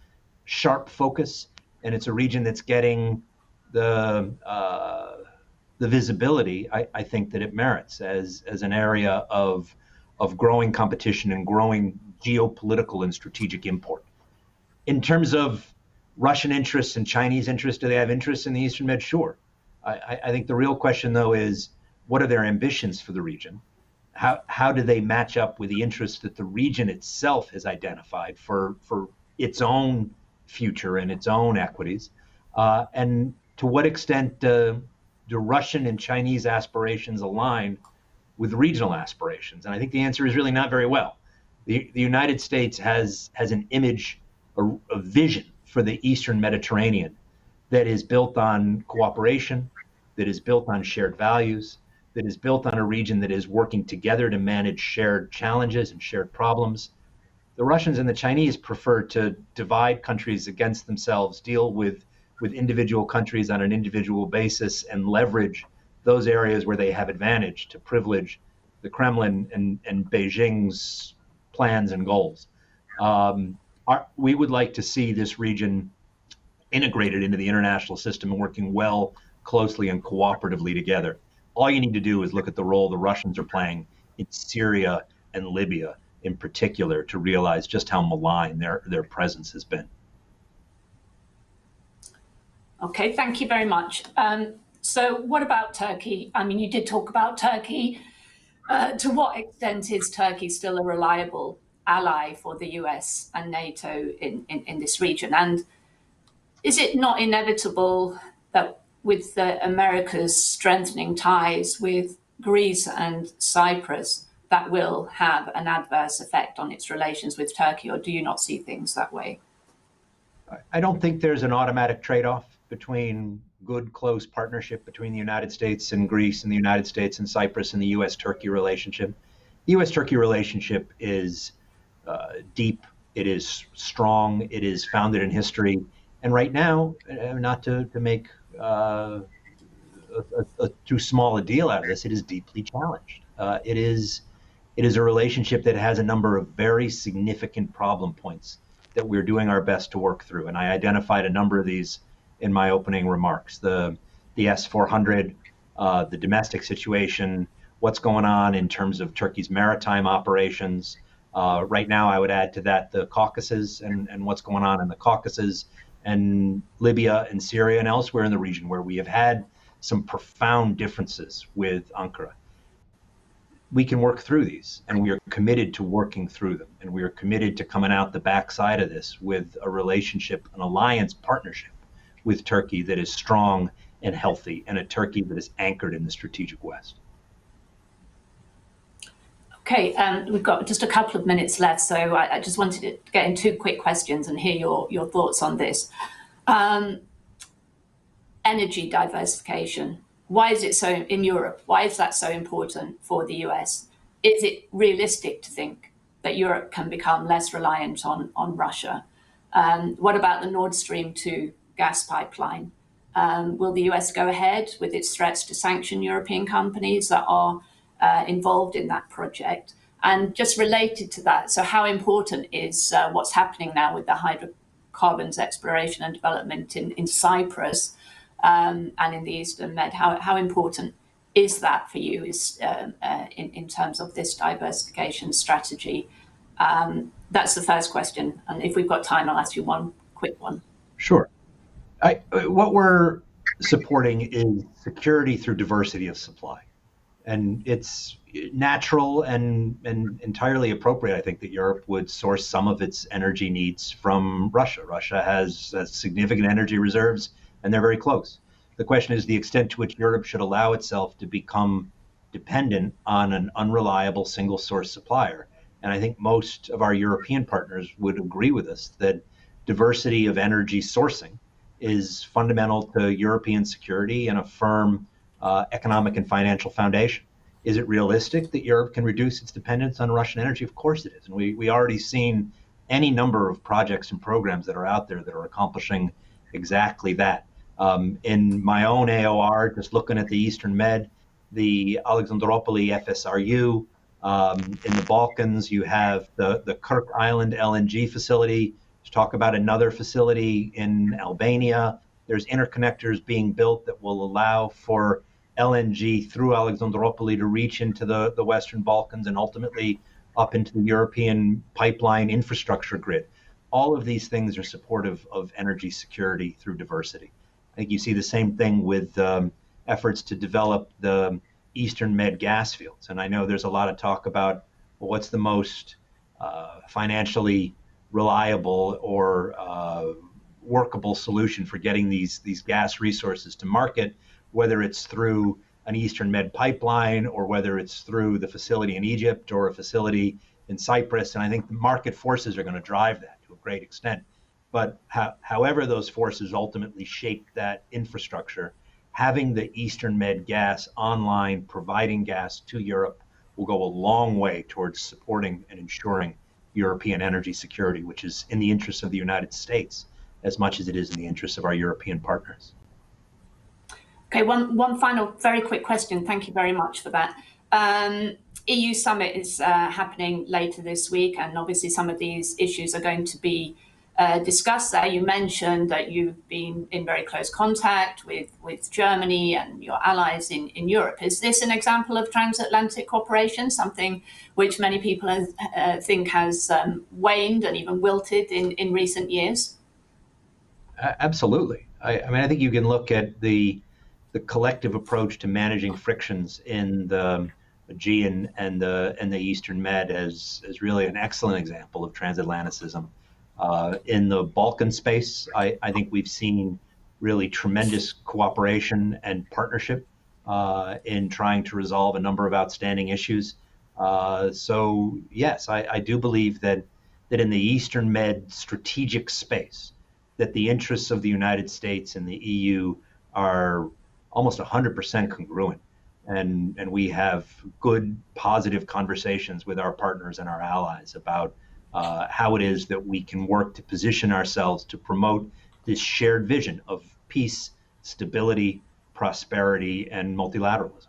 sharp focus, and it's a region that's getting the the visibility I think that it merits as an area of growing competition and growing geopolitical and strategic import. In terms of Russian interests and Chinese interests, do they have interests in the Eastern Med? Sure. I think the real question, though, is what are their ambitions for the region? How do they match up with the interests that the region itself has identified for its own future and its own equities? And to what extent do Russian and Chinese aspirations align with regional aspirations? And I think the answer is really not very well. The United States has an image, a vision for the Eastern Mediterranean that is built on cooperation, that is built on shared values, that is built on a region that is working together to manage shared challenges and shared problems. The Russians and the Chinese prefer to divide countries against themselves, deal with individual countries on an individual basis, and leverage those areas where they have advantage to privilege the Kremlin and Beijing's plans and goals. We would like to see this region integrated into the international system and working well, closely, and cooperatively together. All you need to do is look at the role the Russians are playing in Syria and Libya in particular to realize just how malign their presence has been. Okay, thank you very much. So what about Turkey? I mean, you did talk about Turkey. To what extent is Turkey still a reliable ally for the US and NATO in this region? And is it not inevitable that with America's strengthening ties with Greece and Cyprus, that will have an adverse effect on its relations with Turkey, or do you not see things that way? I don't think there's an automatic trade-off between good, close partnership between the United States and Greece and the United States and Cyprus and the U.S.-Turkey relationship. The U.S.-Turkey relationship is deep, it is strong, it is founded in history, and right now, not to make too small a deal out of this, it is deeply challenged. It is a relationship that has a number of very significant problem points that we're doing our best to work through. And I identified a number of these in my opening remarks. The S-400, the domestic situation, what's going on in terms of Turkey's maritime operations. Right now, I would add to that the Caucasus and what's going on in the Caucasus, and Libya and Syria and elsewhere in the region where we have had some profound differences with Ankara. We can work through these, and we are committed to working through them, and we are committed to coming out the backside of this with a relationship, an alliance partnership with Turkey that is strong and healthy, and a Turkey that is anchored in the strategic West. Okay, we've got just a couple of minutes left, so I just wanted to get in two quick questions and hear your thoughts on this. Energy diversification. Why is it so in Europe? Why is that so important for the US? Is it realistic to think that Europe can become less reliant on Russia? What about the Nord Stream 2 gas pipeline? Will the US go ahead with its threats to sanction European companies that are involved in that project? And just related to that, so how important is what's happening now with the hydrocarbons exploration and development in Cyprus and in the Eastern Med? How important is that for you in terms of this diversification strategy? That's the first question. And if we've got time, I'll ask you one quick one. Sure. What we're supporting is security through diversity of supply. And it's natural and entirely appropriate, I think, that Europe would source some of its energy needs from Russia. Russia has significant energy reserves, and they're very close. The question is the extent to which Europe should allow itself to become dependent on an unreliable single source supplier. And I think most of our European partners would agree with us that diversity of energy sourcing is fundamental to European security and a firm economic and financial foundation. Is it realistic that Europe can reduce its dependence on Russian energy? Of course it is. And we already seen any number of projects and programs that are out there that are accomplishing exactly that. In my own AOR, just looking at the Eastern Med, the Alexandropoli FSRU, in the Balkans, you have the Kirk Island LNG facility. Let's talk about another facility in Albania. There's interconnectors being built that will allow for LNG through Alexandroupoli to reach into the Western Balkans and ultimately up into the European pipeline infrastructure grid. All of these things are supportive of energy security through diversity. I think you see the same thing with efforts to develop the Eastern Med gas fields. And I know there's a lot of talk about, well, what's the most financially reliable or workable solution for getting these gas resources to market, whether it's through an Eastern Med pipeline or whether it's through the facility in Egypt or a facility in Cyprus. And I think the market forces are going to drive that to a great extent. But however those forces ultimately shape that infrastructure, having the Eastern Med gas online, providing gas to Europe, will go a long way towards supporting and ensuring European energy security, which is in the interest of the United States as much as it is in the interest of our European partners. Okay, one final very quick question. Thank you very much for that. EU summit is happening later this week, and obviously some of these issues are going to be discussed there. You mentioned that you've been in very close contact with Germany and your allies in Europe. Is this an example of transatlantic cooperation, something which many people think has waned and even wilted in recent years? Absolutely. I mean, I think you can look at the collective approach to managing frictions in the Aegean and the Eastern Med as really an excellent example of transatlanticism. In the Balkan space, I think we've seen really tremendous cooperation and partnership in trying to resolve a number of outstanding issues. So yes, I do believe that in the Eastern Med strategic space, that the interests of the United States and the EU are almost 100% congruent. And we have good, positive conversations with our partners and our allies about how it is that we can work to position ourselves to promote this shared vision of peace, stability, prosperity, and multilateralism.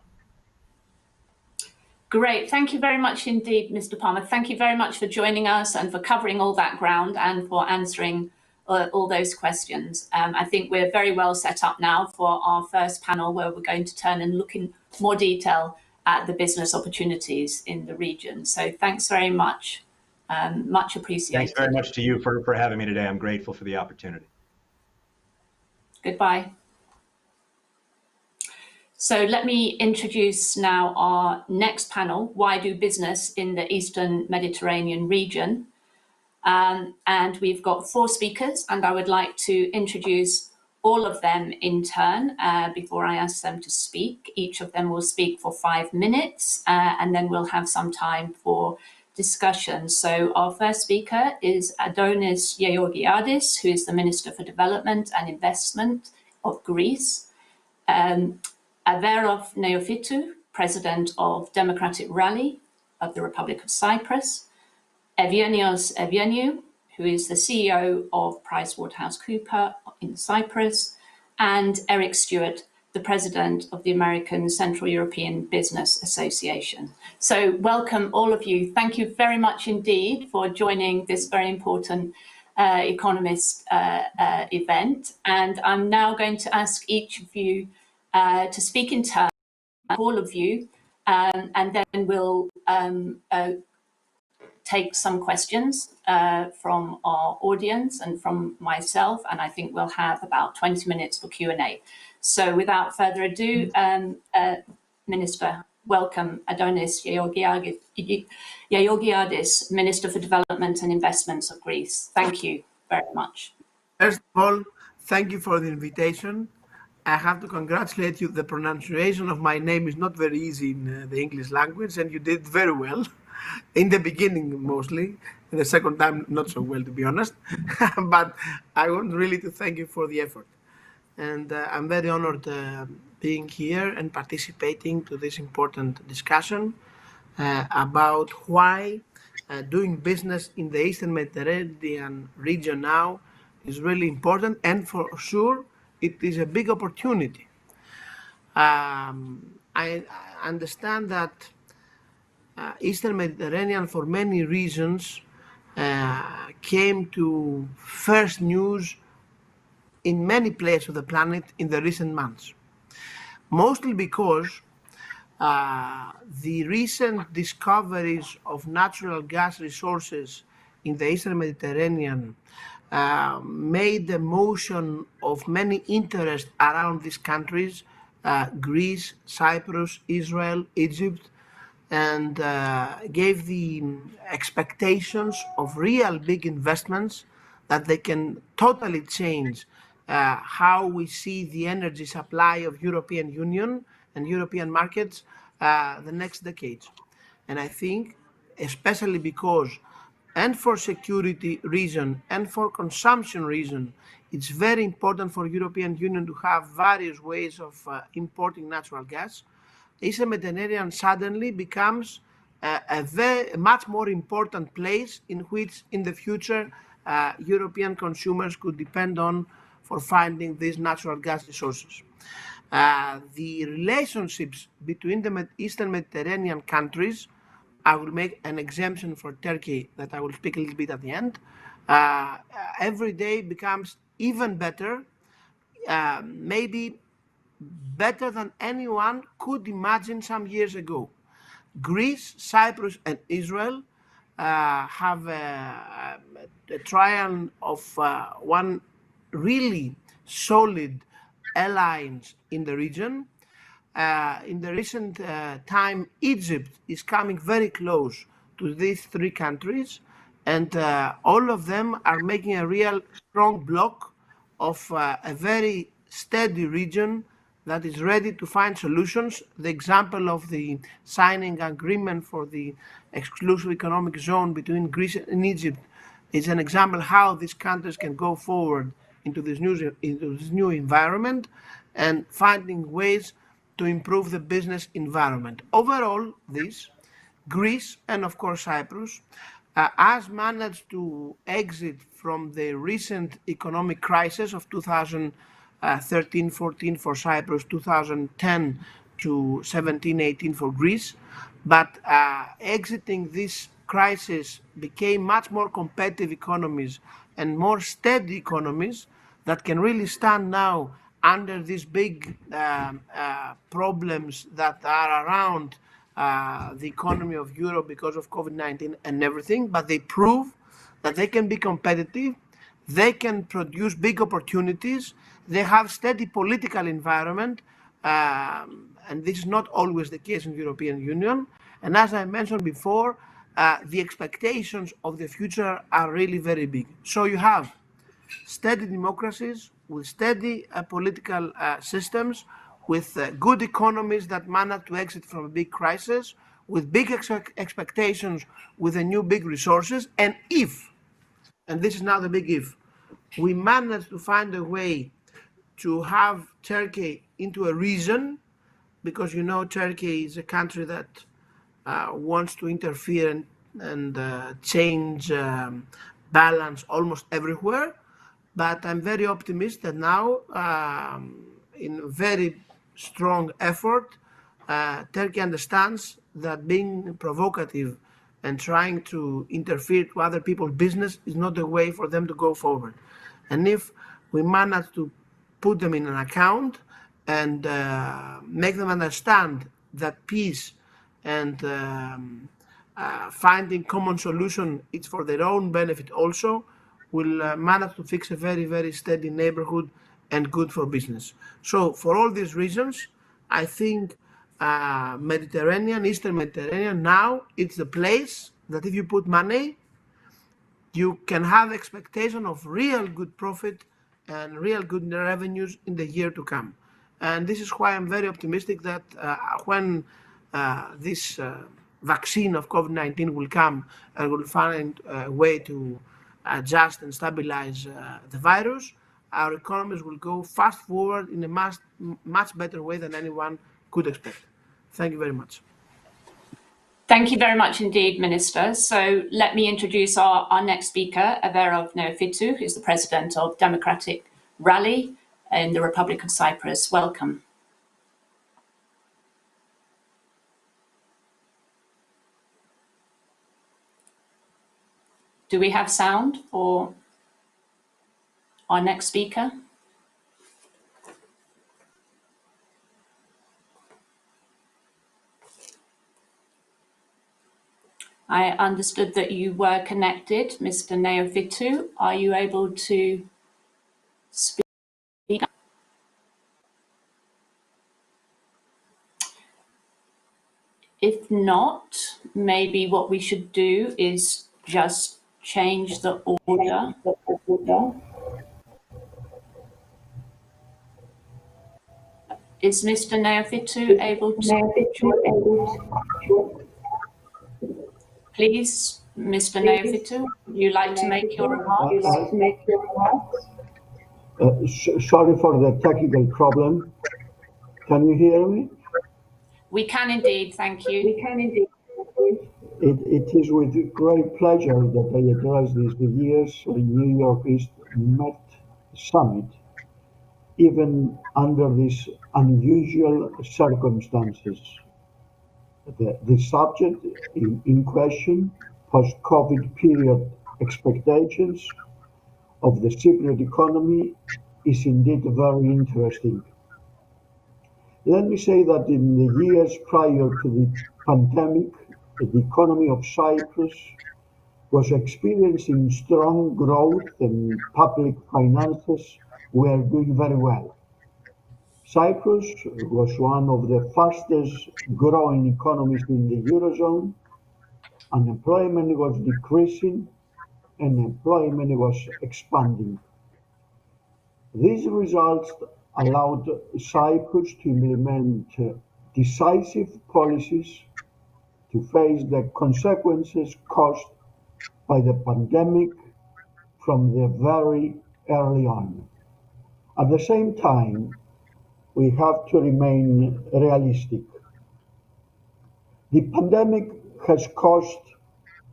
Great. Thank you very much indeed, Mr. Palmer. Thank you very much for joining us and for covering all that ground and for answering all those questions. I think we're very well set up now for our first panel, where we're going to turn and look in more detail at the business opportunities in the region. So thanks very much. Much appreciated. Thanks very much to you for having me today. I'm grateful for the opportunity. Goodbye. So let me introduce now our next panel, Why Do Business in the Eastern Mediterranean Region? And we've got 4 speakers, and I would like to introduce all of them in turn before I ask them to speak. Each of them will speak for 5 minutes, and then we'll have some time for discussion. So our first speaker is Adonis Georgiadis, who is the Minister for Development and Investment of Greece. Averos Neophytou, President of Democratic Rally of the Republic of Cyprus. Evienios Evieniu, who is the CEO of PricewaterhouseCoopers in Cyprus, and Eric Stewart, the President of the American Central European Business Association. So welcome all of you. Thank you very much indeed for joining this very important Economist event. And I'm now going to ask each of you to speak in turn, all of you, and then we'll take some questions from our audience and from myself, and I think we'll have about 20 minutes for Q&A. So without further ado, Minister, welcome Adonis Georgiadis, Minister for Development and Investments of Greece. Thank you very much. First of all, thank you for the invitation. I have to congratulate you. The pronunciation of my name is not very easy in the English language, and you did very well. In the beginning, mostly. The second time, not so well, to be honest. But I want really to thank you for the effort. And I'm very honored being here and participating to this important discussion about why doing business in the Eastern Mediterranean region now is really important, and for sure, it is a big opportunity. I understand that Eastern Mediterranean, for many reasons, came to first news in many places of the planet in the recent months. mostly because the recent discoveries of natural gas resources in the Eastern Mediterranean made the motion of many interests around these countries, Greece, Cyprus, Israel, Egypt, and gave the expectations of real big investments that they can totally change how we see the energy supply of European Union and European markets the next decades. And I think, especially because, and for security reason and for consumption reason, it's very important for European Union to have various ways of importing natural gas. Eastern Mediterranean suddenly becomes a much more important place in which in the future European consumers could depend on for finding these natural gas resources. The relationships between the Eastern Mediterranean countries, I will make an exemption for Turkey that I will speak a little bit at the end, every day becomes even better, maybe better than anyone could imagine some years ago. Greece, Cyprus, and Israel have a trial of one really solid alliance in the region. In the recent time, Egypt is coming very close to these three countries, and all of them are making a real strong block of a very steady region that is ready to find solutions. The example of the signing agreement for the exclusive economic zone between Greece and Egypt is an example how these countries can go forward into this new environment and finding ways to improve the business environment. Overall, Greece and of course Cyprus has managed to exit from the recent economic crisis of 2013-14 for Cyprus, 2010 to 17-18 for Greece, but exiting this crisis became much more competitive economies and more steady economies that can really stand now under these big problems that are around the economy of Europe because of COVID-19 and everything, but they prove that they can be competitive, they can produce big opportunities, they have steady political environment, and this is not always the case in the European Union. And as I mentioned before, the expectations of the future are really very big. So you have steady democracies with steady political systems, with good economies that manage to exit from a big crisis, with big expectations, with the new big resources. And if, and this is now the big if, we manage to find a way to have Turkey into a region, because you know Turkey is a country that wants to interfere and change balance almost everywhere. But I'm very optimistic that now, in very strong effort, Turkey understands that being provocative and trying to interfere to other people's business is not the way for them to go forward. And if we manage to put them in an account and make them understand that peace and finding common solution is for their own benefit also, will manage to fix a very, very steady neighborhood and good for business. So for all these reasons, I think Mediterranean, Eastern Mediterranean, now it's the place that if you put money, you can have expectation of real good profit and real good revenues in the year to come. And this is why I'm very optimistic that when this vaccine of COVID-19 will come and will find a way to adjust and stabilize the virus, our economies will go fast forward in a much better way than anyone could expect. Thank you very much. Thank you very much indeed, Minister. So let me introduce our next speaker, Everov Neophytou, who's the President of Democratic Rally in the Republic of Cyprus. Welcome. Do we have sound for our next speaker? I understood that you were connected, Mr. Neophytou. Are you able to speak? If not, maybe what we should do is just change the order. Is Mr. Neophytou able to join? Please, Mr. Neophytou, would you like to make your remarks? Sorry for the technical problem. Can you hear me? We can indeed, thank you. It is with great pleasure that I address this year's New York East Met Summit, even under these unusual circumstances. The subject in question, post-COVID period expectations of the Cypriot economy, is indeed very interesting. Let me say that in the years prior to the pandemic, the economy of Cyprus was experiencing strong growth and public finances were doing very well. Cyprus was one of the fastest growing economies in the Eurozone. Unemployment was decreasing and employment was expanding. These results allowed Cyprus to implement decisive policies to face the consequences caused by the pandemic from the very early on. At the same time, we have to remain realistic. The pandemic has caused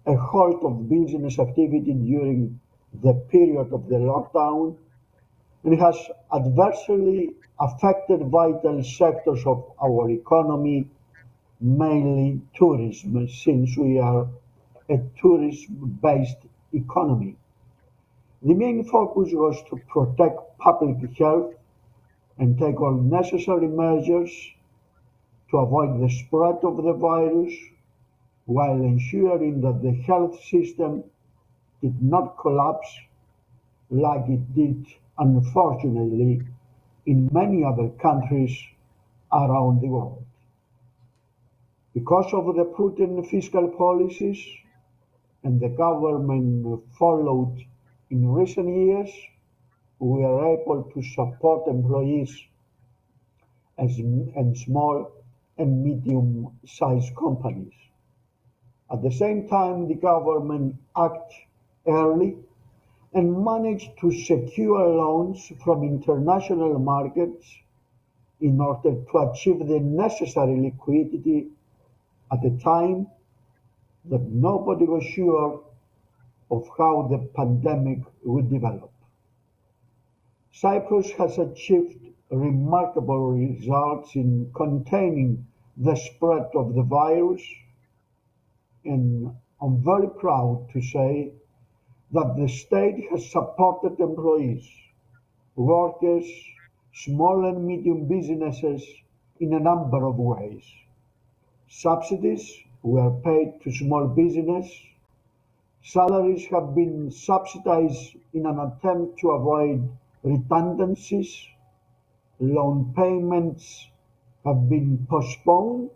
a halt of business activity during the period of the lockdown and has adversely affected vital sectors of our economy, mainly tourism, since we are a tourist-based economy. The main focus was to protect public health and take all necessary measures to avoid the spread of the virus while ensuring that the health system did not collapse like it did, unfortunately, in many other countries around the world. Because of the prudent fiscal policies and the government followed in recent years, we are able to support employees and small and medium-sized companies. At the same time, the government acted early and managed to secure loans from international markets in order to achieve the necessary liquidity at a time that nobody was sure of how the pandemic would develop. Cyprus has achieved remarkable results in containing the spread of the virus, and I'm very proud to say that the state has supported employees, workers, small and medium businesses in a number of ways. Subsidies were paid to small business. Salaries have been subsidized in an attempt to avoid redundancies. Loan payments have been postponed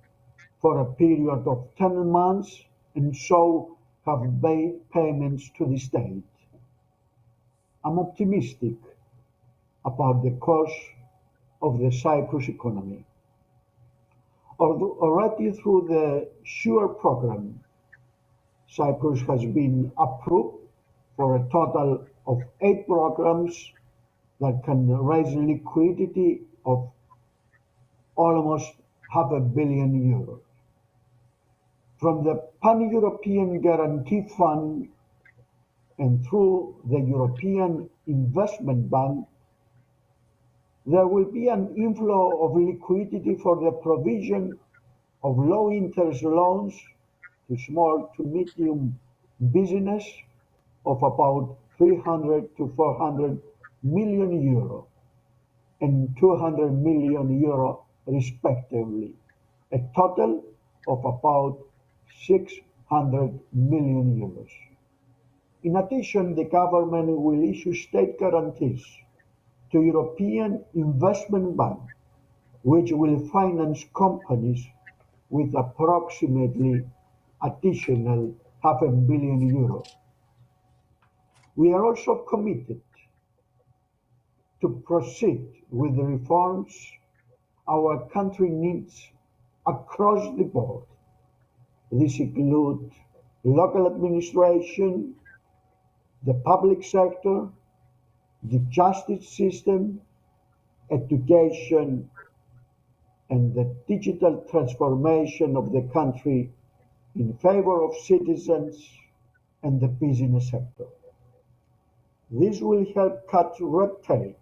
for a period of 10 months, and so have made payments to the state. I'm optimistic about the course of the Cyprus economy. Already through the SURE program, Cyprus has been approved for a total of 8 programs that can raise liquidity of almost €500 million. From the Pan-European Guarantee Fund and through the European Investment Bank, there will be an inflow of liquidity for the provision of low-interest loans to small to medium business of about 300 to 400 million euro and 200 million euro respectively, a total of about million euros. In addition, the government will issue state guarantees to European Investment Bank, which will finance companies with approximately additional €500 million. We are also committed to proceed with the reforms our country needs across the board. These include local administration, the public sector, the justice system, education, and the digital transformation of the country in favor of citizens and the business sector. This will help cut red tape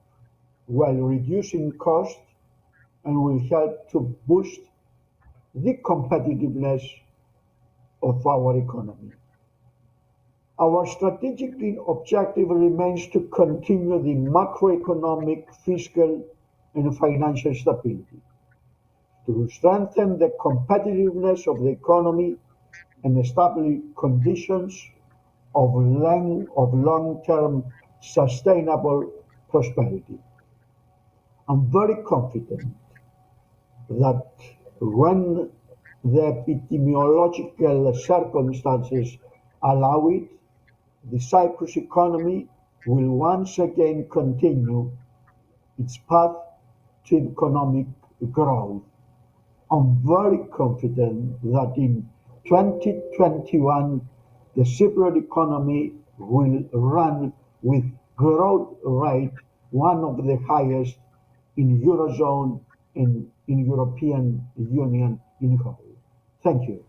while reducing costs and will help to boost the competitiveness of our economy. Our strategic objective remains to continue the macroeconomic, fiscal, and financial stability, to strengthen the competitiveness of the economy and establish conditions of long-term sustainable prosperity. I'm very confident that when the epidemiological circumstances allow it, the Cyprus economy will once again continue its path to economic growth. I'm very confident that in 2021, the Cypriot economy will run with growth rate one of the highest in Eurozone and in European Union in whole. Thank you.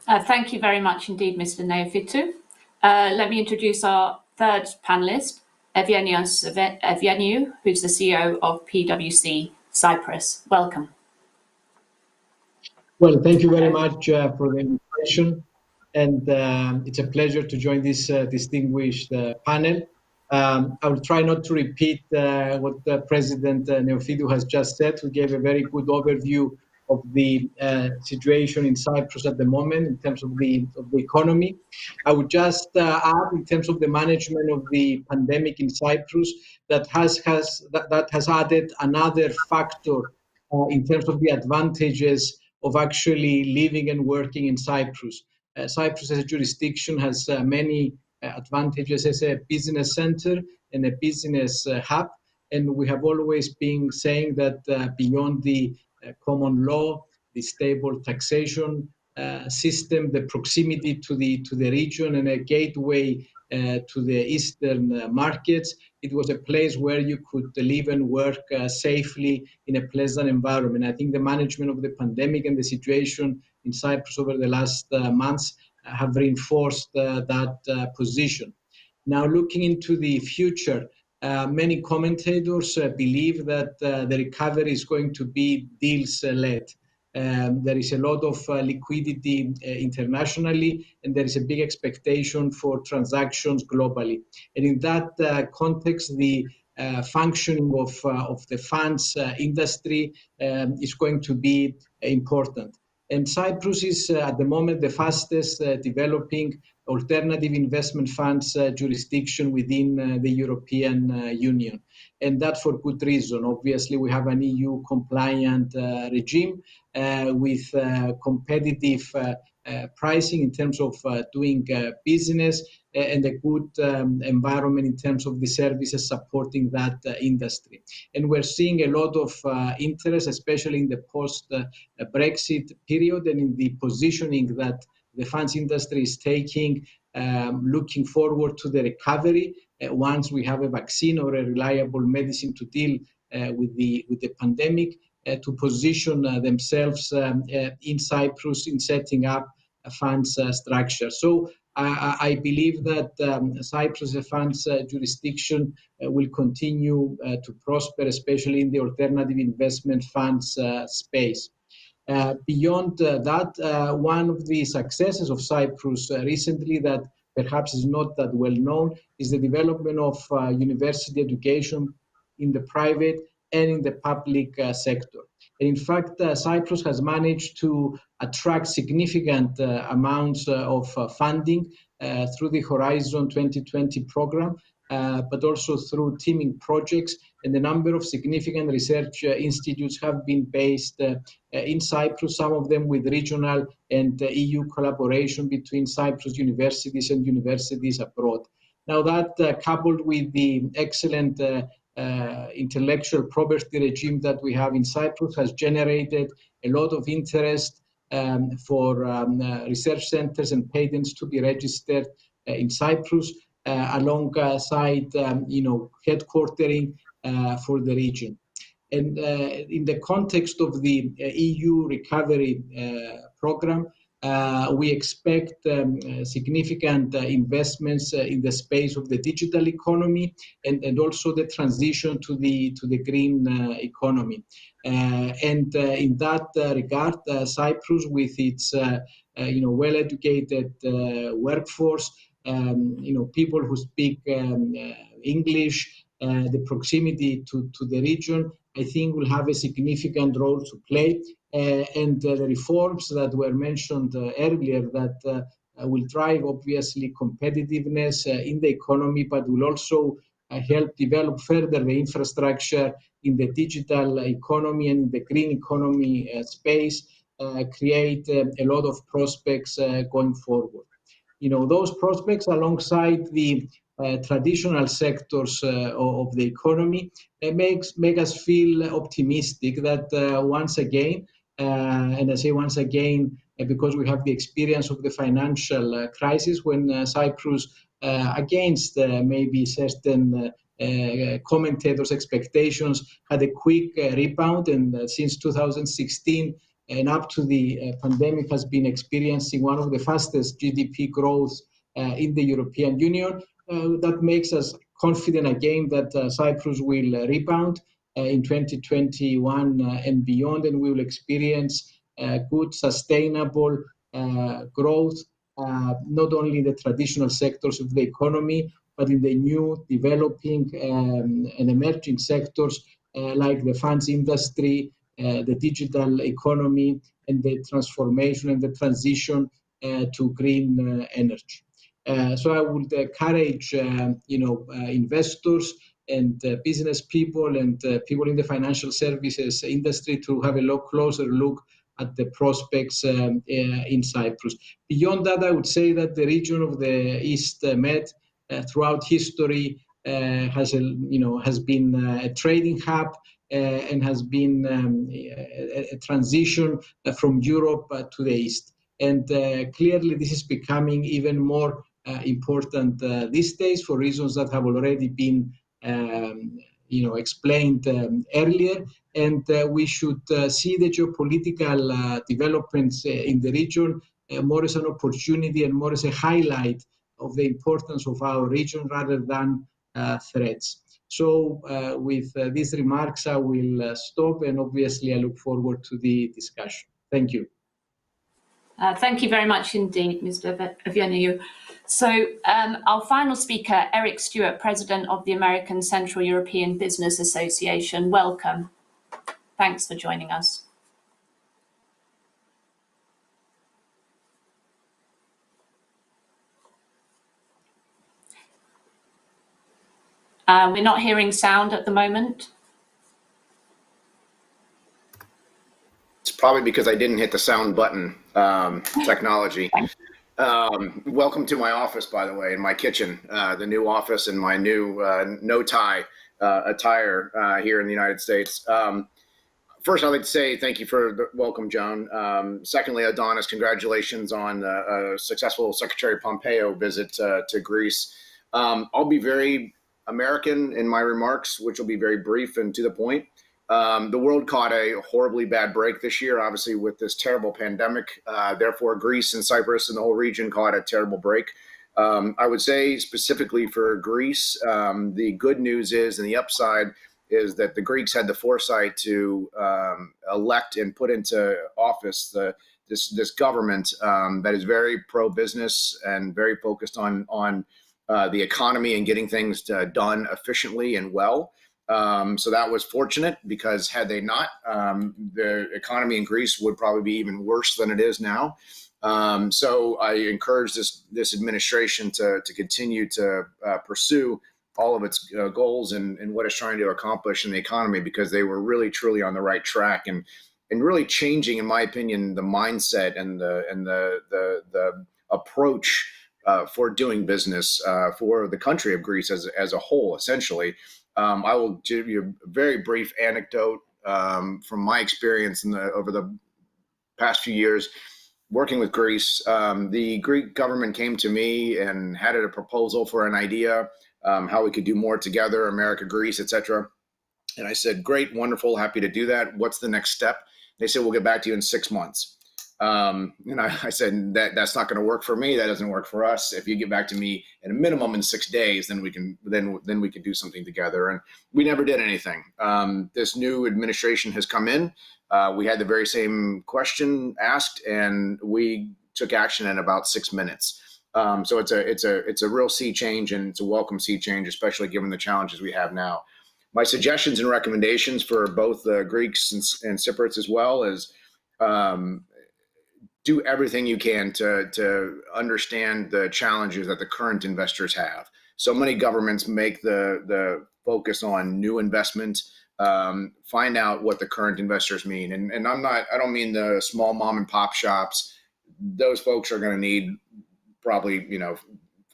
Thank you very much indeed, Mr. Neofitou. Let me introduce our third panelist, Eugeniou, who's the CEO of PwC Cyprus. Welcome. Well, thank you very much for the invitation, and it's a pleasure to join this distinguished panel. I will try not to repeat what President Neofitou has just said. We gave a very good overview of the situation in Cyprus at the moment in terms of the economy. I would just add, in terms of the management of the pandemic in Cyprus, that has added another factor in terms of the advantages of actually living and working in Cyprus. Cyprus as a jurisdiction has many advantages as a business center and a business hub, and we have always been saying that beyond the common law, the stable taxation system, the proximity to the region, and a gateway to the eastern markets, it was a place where you could live and work safely in a pleasant environment. I think the management of the pandemic and the situation in Cyprus over the last months have reinforced that position. Now, looking into the future, many commentators believe that the recovery is going to be deals-led. There is a lot of liquidity internationally, and there is a big expectation for transactions globally. And in that context, the functioning of the funds industry is going to be important. And Cyprus is at the moment the fastest developing alternative investment funds jurisdiction within the European Union. And that for good reason. Obviously, we have an EU compliant regime with competitive pricing in terms of doing business and a good environment in terms of the services supporting that industry. And we're seeing a lot of interest, especially in the post-Brexit period and in the positioning that the funds industry is taking, looking forward to the recovery once we have a vaccine or a reliable medicine to deal with the pandemic, to position themselves in Cyprus in setting up a funds structure. So I believe that Cyprus, a funds jurisdiction, will continue to prosper, especially in the alternative investment funds space. Beyond that, one of the successes of Cyprus recently that perhaps is not that well known is the development of university education in the private and in the public sector. And in fact, Cyprus has managed to attract significant amounts of funding through the Horizon 2020 program, but also through teaming projects. And a number of significant research institutes have been based in Cyprus, some of them with regional and EU collaboration between Cyprus universities and universities abroad. Now that coupled with the excellent intellectual property regime that we have in Cyprus has generated a lot of interest for research centers and patents to be registered in Cyprus, alongside headquartering for the region. And in the context of the EU recovery program, we expect significant investments in the space of the digital economy and also the transition to the green economy. And in that regard, Cyprus, with its well-educated workforce, people who speak English, the proximity to the region, I think will have a significant role to play. And the reforms that were mentioned earlier that will drive, obviously, competitiveness in the economy, but will also help develop further the infrastructure in the digital economy and the green economy space, create a lot of prospects going forward. Those prospects, alongside the traditional sectors of the economy, make us feel optimistic that once again, and I say once again because we have the experience of the financial crisis when Cyprus, against maybe certain commentators' expectations, had a quick rebound, and since 2016 and up to the pandemic has been experiencing one of the fastest GDP growth in the European Union. That makes us confident again that Cyprus will rebound in 2021 and beyond, and we will experience good, sustainable growth, not only in the traditional sectors of the economy, but in the new, developing and emerging sectors like the funds industry, the digital economy, and the transformation and the transition to green energy. So I would encourage, investors and business people and people in the financial services industry to have a closer look at the prospects in Cyprus. Beyond that, I would say that the region of the East Med throughout history has been a trading hub and has been a transition from Europe to the East. And clearly, this is becoming even more important these days for reasons that have already been explained earlier. And we should see the geopolitical developments in the region more as an opportunity and more as a highlight of the importance of our region rather than threats. So with these remarks, I will stop, and obviously I look forward to the discussion. Thank you. Thank you very much indeed, Mr. Evianiou. So our final speaker, Eric Stewart, President of the American Central European Business Association. Welcome. Thanks for joining us. We're not hearing sound at the moment. It's probably because I didn't hit the sound button. Technology. Welcome to my office, by the way, in my kitchen, the new office and my new no-tie attire here in the United States. First, I'd like to say thank you for the welcome, Joan. Secondly, Adonis, congratulations on a successful Secretary Pompeo visit to Greece. I'll be very American in my remarks, which will be very brief and to the point. The world caught a horribly bad break this year, obviously, with this terrible pandemic. Therefore, Greece and Cyprus and the whole region caught a terrible break. I would say specifically for Greece, the good news is, and the upside is, that the Greeks had the foresight to elect and put into office this government that is very pro-business and very focused on the economy and getting things done efficiently and well. So that was fortunate, because had they not, the economy in Greece would probably be even worse than it is now. So I encourage this administration to continue to pursue all of its goals and what it's trying to accomplish in the economy, because they were really truly on the right track and really changing, in my opinion, the mindset and the approach for doing business for the country of Greece as a whole, essentially. I will give you a very brief anecdote from my experience over the past few years working with Greece. The Greek government came to me and had a proposal for an idea, how we could do more together, America, Greece, etc. And I said, great, wonderful, happy to do that. What's the next step? They said, we'll get back to you in 6 months. And I said, that's not going to work for me. That doesn't work for us. If you get back to me at a minimum in 6 days, then we can do something together. And we never did anything. This new administration has come in. We had the very same question asked, and we took action in about 6 minutes. So it's a real sea change, and it's a welcome sea change, especially given the challenges we have now. My suggestions and recommendations for both the Greeks and Cypriots as well is do everything you can to understand the challenges that the current investors have. So many governments make the focus on new investment. Find out what the current investors mean, and I don't mean the small mom and pop shops. Those folks are going to need probably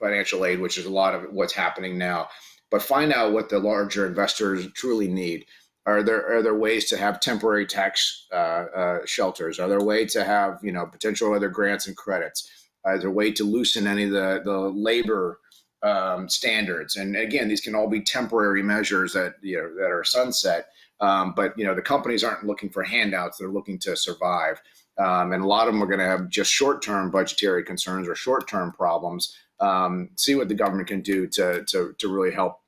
financial aid, which is a lot of what's happening now. But find out what the larger investors truly need. Are there ways to have temporary tax shelters? Are there ways to have potential other grants and credits? Is there a way to loosen any of the labor standards? And again, these can all be temporary measures that are sunset. But the companies aren't looking for handouts; they're looking to survive. And a lot of them are going to have just short-term budgetary concerns or short-term problems. See what the government can do to really help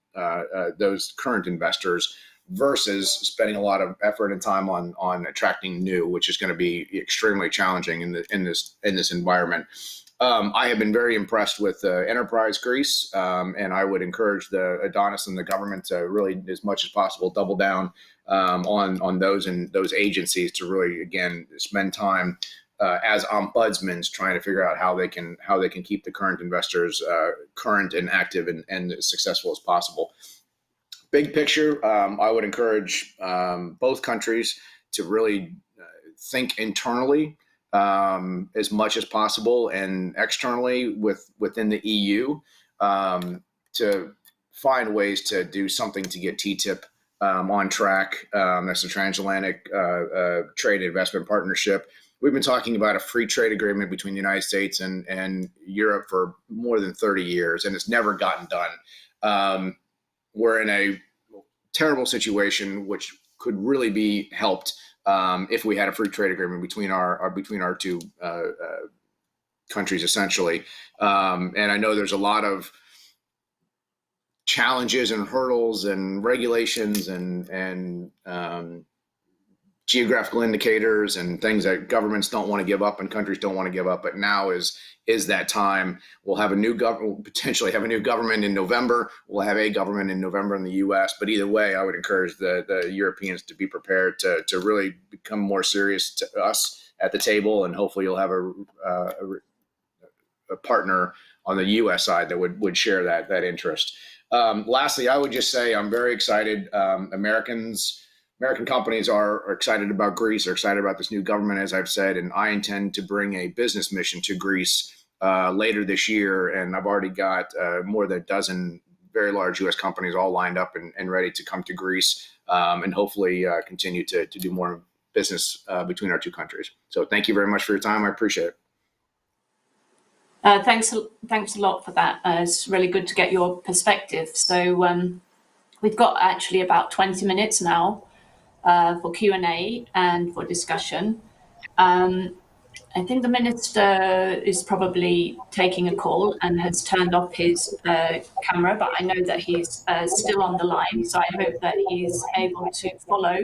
those current investors, versus spending a lot of effort and time on attracting new, which is going to be extremely challenging in this environment. I have been very impressed with Enterprise Greece, and I would encourage the Adonis and the government to really, as much as possible, double down on those agencies to really, again, spend time as ombudsmen trying to figure out how they can keep the current investors current and active and as successful as possible. Big picture, I would encourage both countries to really think internally as much as possible, and externally within the EU to find ways to do something to get TTIP on track. That's the Transatlantic Trade Investment Partnership. We've been talking about a free trade agreement between the United States and Europe for more than 30 years, and it's never gotten done. We're in a terrible situation, which could really be helped if we had a free trade agreement between our two countries, essentially. And I know there's a lot of challenges and hurdles and regulations and geographical indicators and things that governments don't want to give up and countries don't want to give up. But now is that time. We'll have potentially have a new government in November. We'll have a government in November in the U.S. But either way, I would encourage the Europeans to be prepared to really become more serious to us at the table, and hopefully you'll have a partner on the U.S. side that would share that interest. Lastly, I would just say I'm very excited. American companies are excited about Greece, are excited about this new government, as I've said, and I intend to bring a business mission to Greece later this year. And I've already got more than a dozen very large U.S. companies all lined up and ready to come to Greece and hopefully continue to do more business between our two countries. So thank you very much for your time. I appreciate it. Thanks a lot for that. It's really good to get your perspective. So we've got actually about 20 minutes now for Q&A and for discussion. I think the minister is probably taking a call and has turned off his camera, but I know that he's still on the line, so I hope that he's able to follow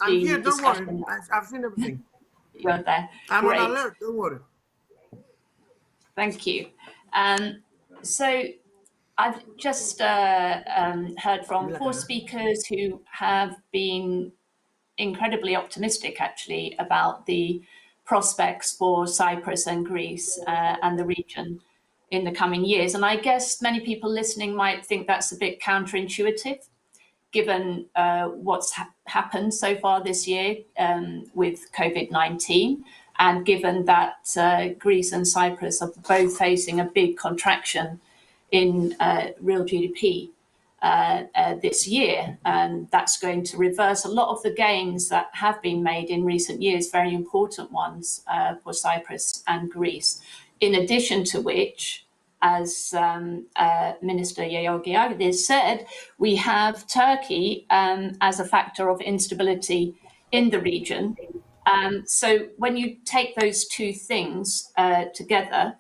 I'm here, don't discussion. worry. I've seen everything. You're there. I'm Great. on alert, don't worry. Thank you. So I've just heard from 4 speakers who have been incredibly optimistic, actually, about the prospects for Cyprus and Greece and the region in the coming years. And I guess many people listening might think that's a bit counterintuitive, given what's happened so far this year with COVID-19, and given that Greece and Cyprus are both facing a big contraction in real GDP this year, and that's going to reverse a lot of the gains that have been made in recent years, very important ones for Cyprus and Greece. In addition to which, as Minister Georgiadis said, we have Turkey as a factor of instability in the region. So when you take those two things together,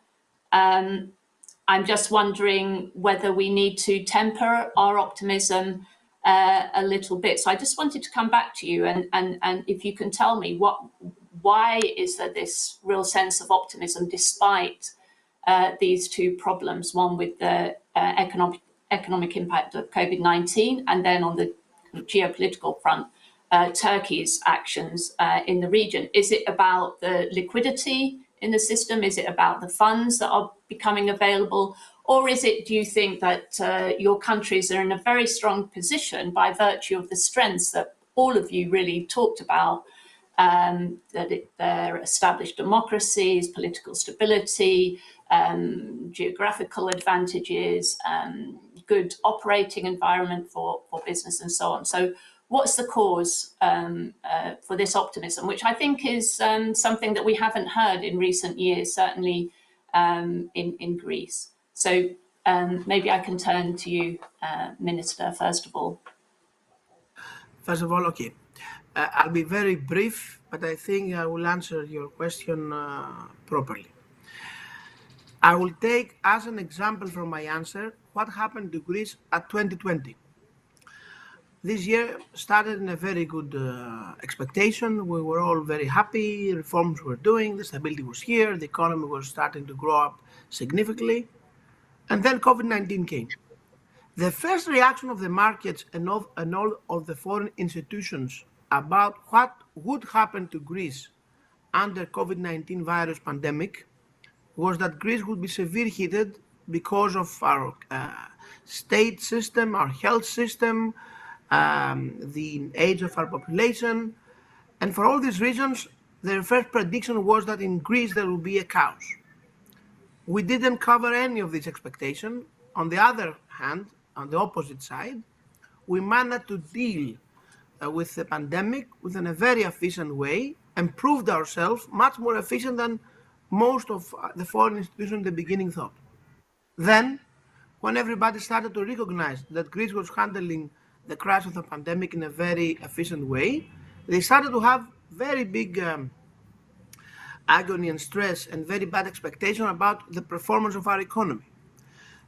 I'm just wondering whether we need to temper our optimism a little bit. So I just wanted to come back to you and if you can tell me why is there this real sense of optimism despite these two problems, one with the economic impact of COVID-19 and then on the geopolitical front, Turkey's actions in the region. Is it about the liquidity in the system? Is it about the funds that are becoming available? Or is it, do you think, that your countries are in a very strong position by virtue of the strengths that all of you really talked about, that they're established democracies, political stability, geographical advantages, good operating environment for business and so on. So what's the cause for this optimism, which I think is something that we haven't heard in recent years, certainly in Greece. So maybe I can turn to you, Minister, first of all. First of all, okay. I'll be very brief, but I think I will answer your question properly. I will take as an example from my answer what happened to Greece at 2020. This year started in a very good expectation. We were all very happy, reforms were doing, the stability was here, the economy was starting to grow up significantly, and then COVID-19 came. The first reaction of the markets and all of the foreign institutions about what would happen to Greece under COVID-19 virus pandemic was that Greece would be severely hit because of our state system, our health system, the age of our population. And for all these reasons, their first prediction was that in Greece there will be a chaos. We didn't cover any of this expectation. On the other hand, on the opposite side, we managed to deal with the pandemic in a very efficient way and proved ourselves much more efficient than most of the foreign institutions in the beginning thought. Then, when everybody started to recognize that Greece was handling the crisis of the pandemic in a very efficient way, they started to have very big agony and stress and very bad expectation about the performance of our economy.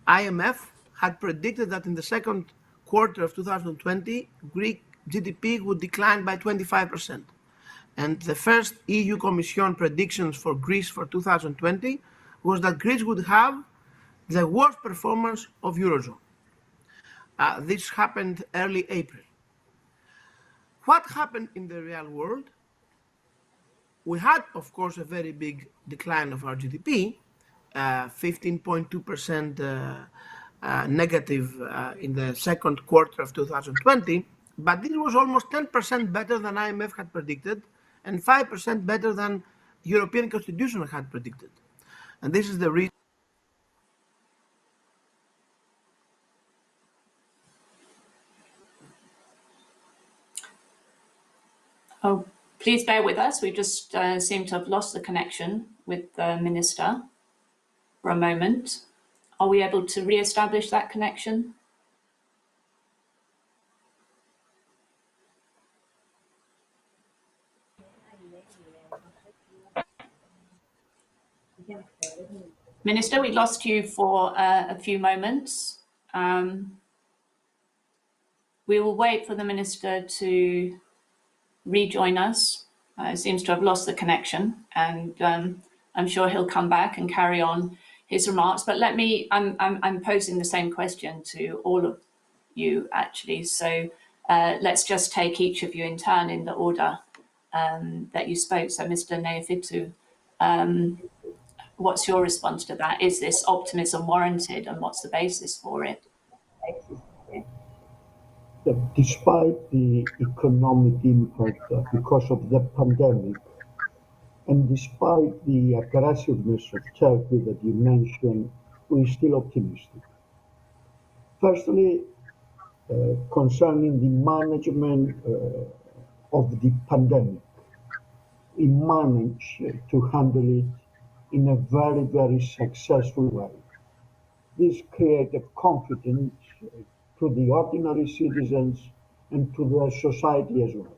IMF had predicted that in the second quarter of 2020, Greek GDP would decline by 25%. And the first EU Commission predictions for Greece for 2020 was that Greece would have the worst performance of Eurozone. This happened early April. What happened in the real world? We had, of course, a very big decline of our GDP, 15.2% negative in the second quarter of 2020, but this was almost 10% better than IMF had predicted and 5% better than the European Constitution had predicted. And this is the reason. Oh, please bear with us. We just seem to have lost the connection with the Minister for a moment. Are we able to re-establish that connection? Minister, we lost you for a few moments. We will wait for the Minister to rejoin us. He seems to have lost the connection, and I'm sure he'll come back and carry on his remarks. But I'm posing the same question to all of you actually. So let's just take each of you in turn in the order that you spoke. So Mr. Neofitu, what's your response to that? Is this optimism warranted, and what's the basis for it? Despite the economic impact because of the pandemic, and despite the aggressiveness of Turkey that you mentioned, we're still optimistic. Firstly, concerning the management of the pandemic, we managed to handle it in a very, very successful way. This created confidence to the ordinary citizens and to the society as well.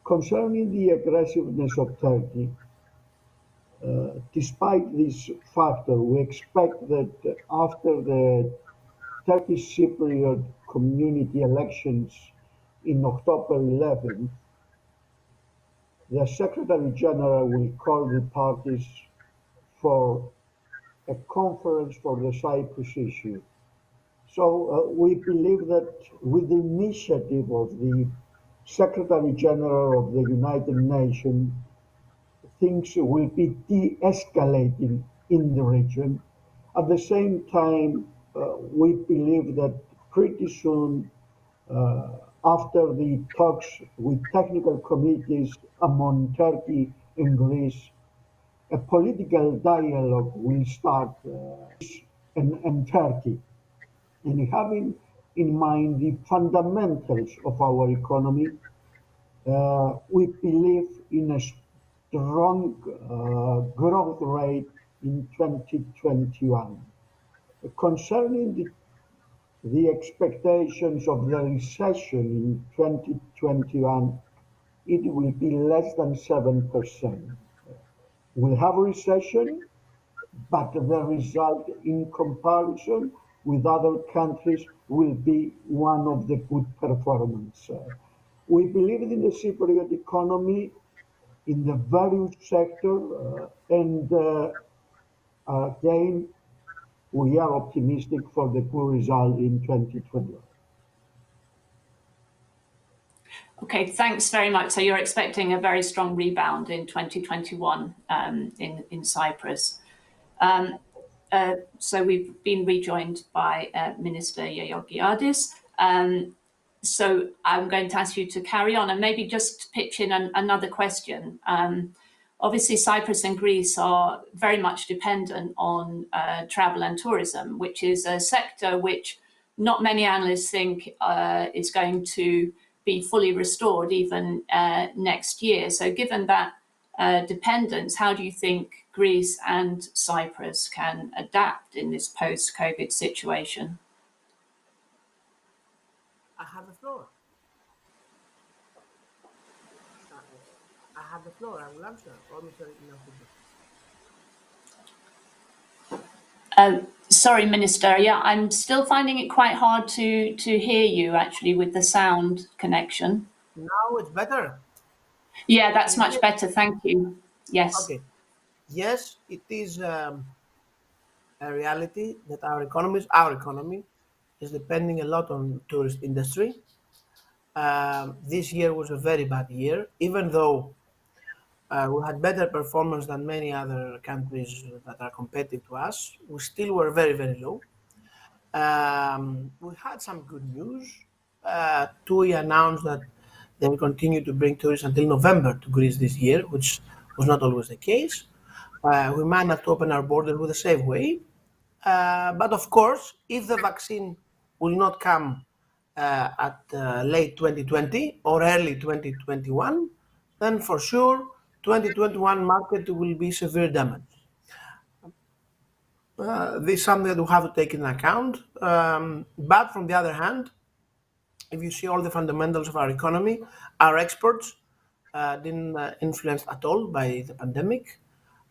Concerning the aggressiveness of Turkey, despite this factor, we expect that after the Turkish Cypriot community elections in October 11th, the Secretary General will call the parties for a conference for the Cyprus issue. So we believe that with the initiative of the Secretary General of the United Nations, things will be de-escalating in the region. At the same time, we believe that pretty soon, after the talks with technical committees among Turkey and Greece, a political dialogue will start and Turkey. And having in mind the fundamentals of our economy, we believe in a strong growth rate in 2021. Concerning the expectations of the recession in 2021, it will be less than 7%. We'll have a recession, but the result in comparison with other countries will be one of the good performance. We believe in the Cypriot economy, in the value sector, and again, we are optimistic for the good result in 2021. Okay, thanks very much. So you're expecting a very strong rebound in 2021 in Cyprus. So we've been rejoined by Minister Georgiadis. So I'm going to ask you to carry on and maybe just pitch in another question. Obviously, Cyprus and Greece are very much dependent on travel and tourism, which is a sector which not many analysts think is going to be fully restored even next year. So given that dependence, how do you think Greece and Cyprus can adapt in this post-COVID situation? I have the floor. I have the floor. I will answer. Sorry, Minister. Yeah, I'm still finding it quite hard to hear you actually with the sound connection. Now it's better. Yeah, that's much better. Thank you. Yes. Okay. Yes, it is a reality that our economy is depending a lot on tourist industry. This year was a very bad year, even though we had better performance than many other countries that are competitive to us. We still were very, very low. We had some good news. TUI announced that they will continue to bring tourists until November to Greece this year, which was not always the case. We managed to open our borders with a safe way. But of course, if the vaccine will not come at late 2020 or early 2021, then for sure 2021 market will be severe damage. This is something that we have to take into account. But from the other hand, if you see all the fundamentals of our economy, our exports didn't influenced at all by the pandemic.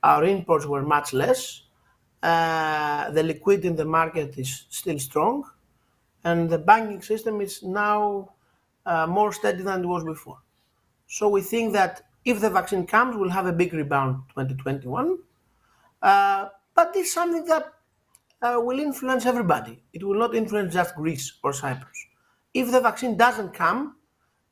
Our imports were much less. The liquidity in the market is still strong, and the banking system is now more steady than it was before. So we think that if the vaccine comes, we'll have a big rebound 2021. But this is something that will influence everybody. It will not influence just Greece or Cyprus. If the vaccine doesn't come,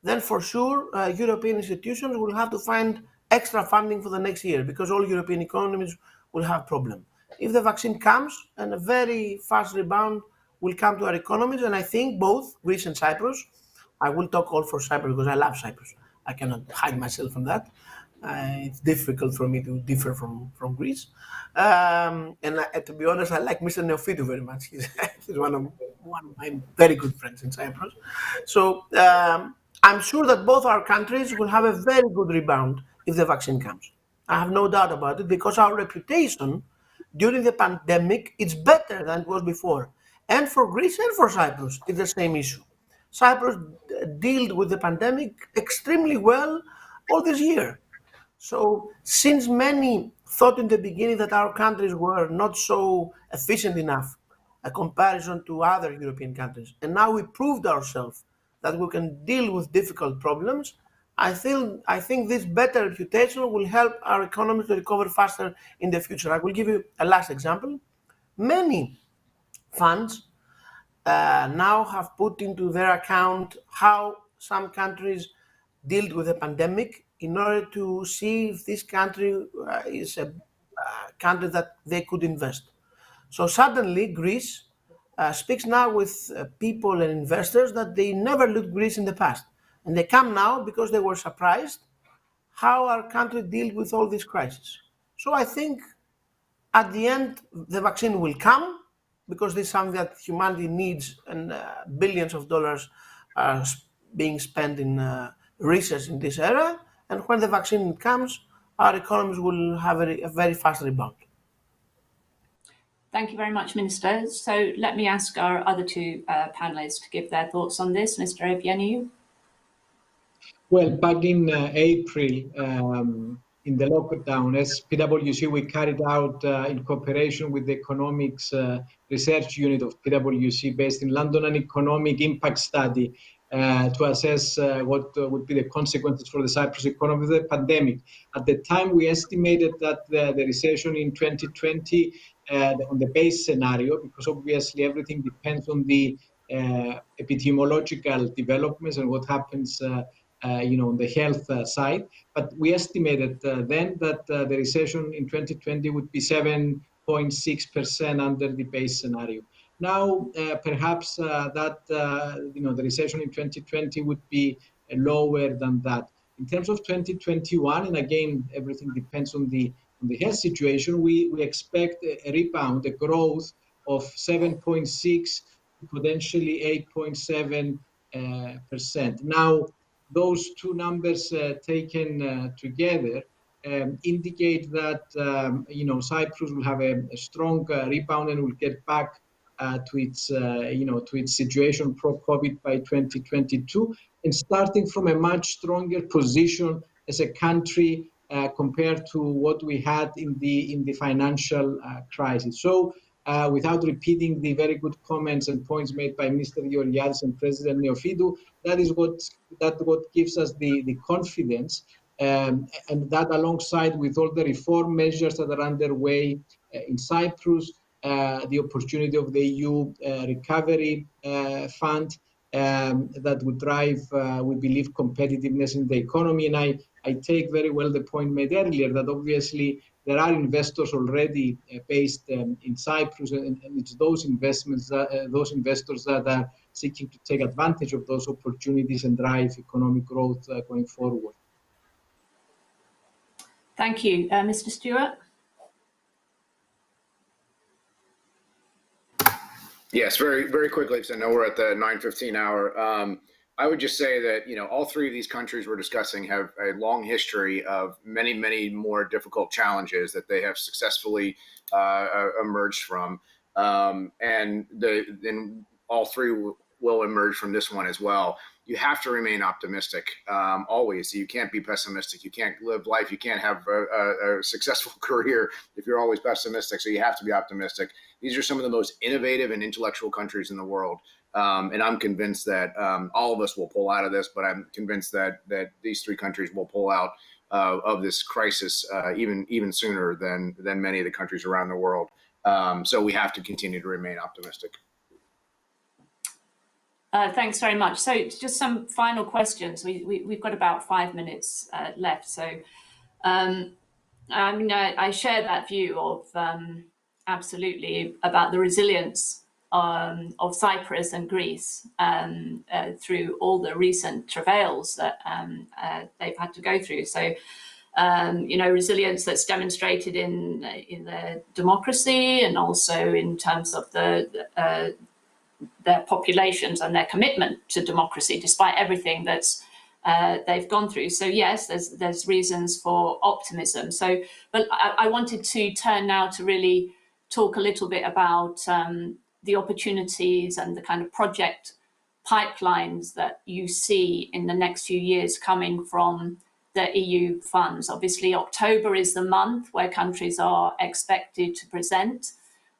then for sure European institutions will have to find extra funding for the next year because all European economies will have problem. If the vaccine comes, and a very fast rebound will come to our economies, and I think both Greece and Cyprus, I will talk all for Cyprus because I love Cyprus. I cannot hide myself from that. It's difficult for me to differ from Greece. To be honest, I like Mr. Neophytou very much. He's one of my very good friends in Cyprus. So I'm sure that both our countries will have a very good rebound if the vaccine comes. I have no doubt about it because our reputation during the pandemic is better than it was before. And for Greece and for Cyprus, it's the same issue. Cyprus dealt with the pandemic extremely well all this year. So since many thought in the beginning that our countries were not so efficient enough, a comparison to other European countries, and now we proved ourselves that we can deal with difficult problems, I think this better reputation will help our economy to recover faster in the future. I will give you a last example. Many funds now have put into their account how some countries dealt with the pandemic in order to see if this country is a country that they could invest. So suddenly Greece speaks now with people and investors that they never looked Greece in the past. And they come now because they were surprised how our country dealt with all this crisis. So I think at the end, the vaccine will come because this is something that humanity needs, and billions of dollars are being spent in research in this era. And when the vaccine comes, our economies will have a very fast rebound. Thank you very much, Minister. So let me ask our other two panelists to give their thoughts on this. Mr. Epianiou. Well, back in April, in the lockdown, as PwC, we carried out, in cooperation with the Economics Research Unit of PwC based in London, an economic impact study to assess what would be the consequences for the Cyprus economy of the pandemic. At the time, we estimated that the recession in 2020, on the base scenario, because obviously everything depends on the epidemiological developments and what happens on the health side. But we estimated then that the recession in 2020 would be 7.6% under the base scenario. Now, perhaps the recession in 2020 would be lower than that. In terms of 2021, and again, everything depends on the health situation, we expect a rebound, a growth of 7.6 to potentially 8.7%. Now, those two numbers taken together indicate that Cyprus will have a strong rebound and will get back to its situation pro-COVID by 2022, and starting from a much stronger position as a country compared to what we had in the financial crisis. So, without repeating the very good comments and points made by Mr. Georgiadis and President Neophytou, that what gives us the confidence, and that alongside with all the reform measures that are underway in Cyprus, the opportunity of the EU recovery fund that would drive, we believe, competitiveness in the economy. And I take very well the point made earlier that obviously there are investors already based in Cyprus, and it's those investors that are seeking to take advantage of those opportunities and drive economic growth going forward. Thank you. Mr. Stewart? Yes, very, very quickly, because I know we're at the 9:15 hour. I would just say that, all three of these countries we're discussing have a long history of many, many more difficult challenges that they have successfully emerged from. And then all three will emerge from this one as well. You have to remain optimistic always. You can't be pessimistic. You can't live life. You can't have a successful career if you're always pessimistic. So you have to be optimistic. These are some of the most innovative and intellectual countries in the world. And I'm convinced that all of us will pull out of this, but I'm convinced that these three countries will pull out of this crisis even sooner than many of the countries around the world. So we have to continue to remain optimistic. Thanks very much. So just some final questions. We've got about 5 minutes left. So I mean, I share that view of absolutely about the resilience of Cyprus and Greece through all the recent travails that they've had to go through. So, resilience that's demonstrated in their democracy and also in terms of their populations and their commitment to democracy, despite everything that's they've gone through. So yes, there's reasons for optimism. So, but I wanted to turn now to really talk a little bit about the opportunities and the kind of project pipelines that you see in the next few years coming from the EU funds. Obviously, October is the month where countries are expected to present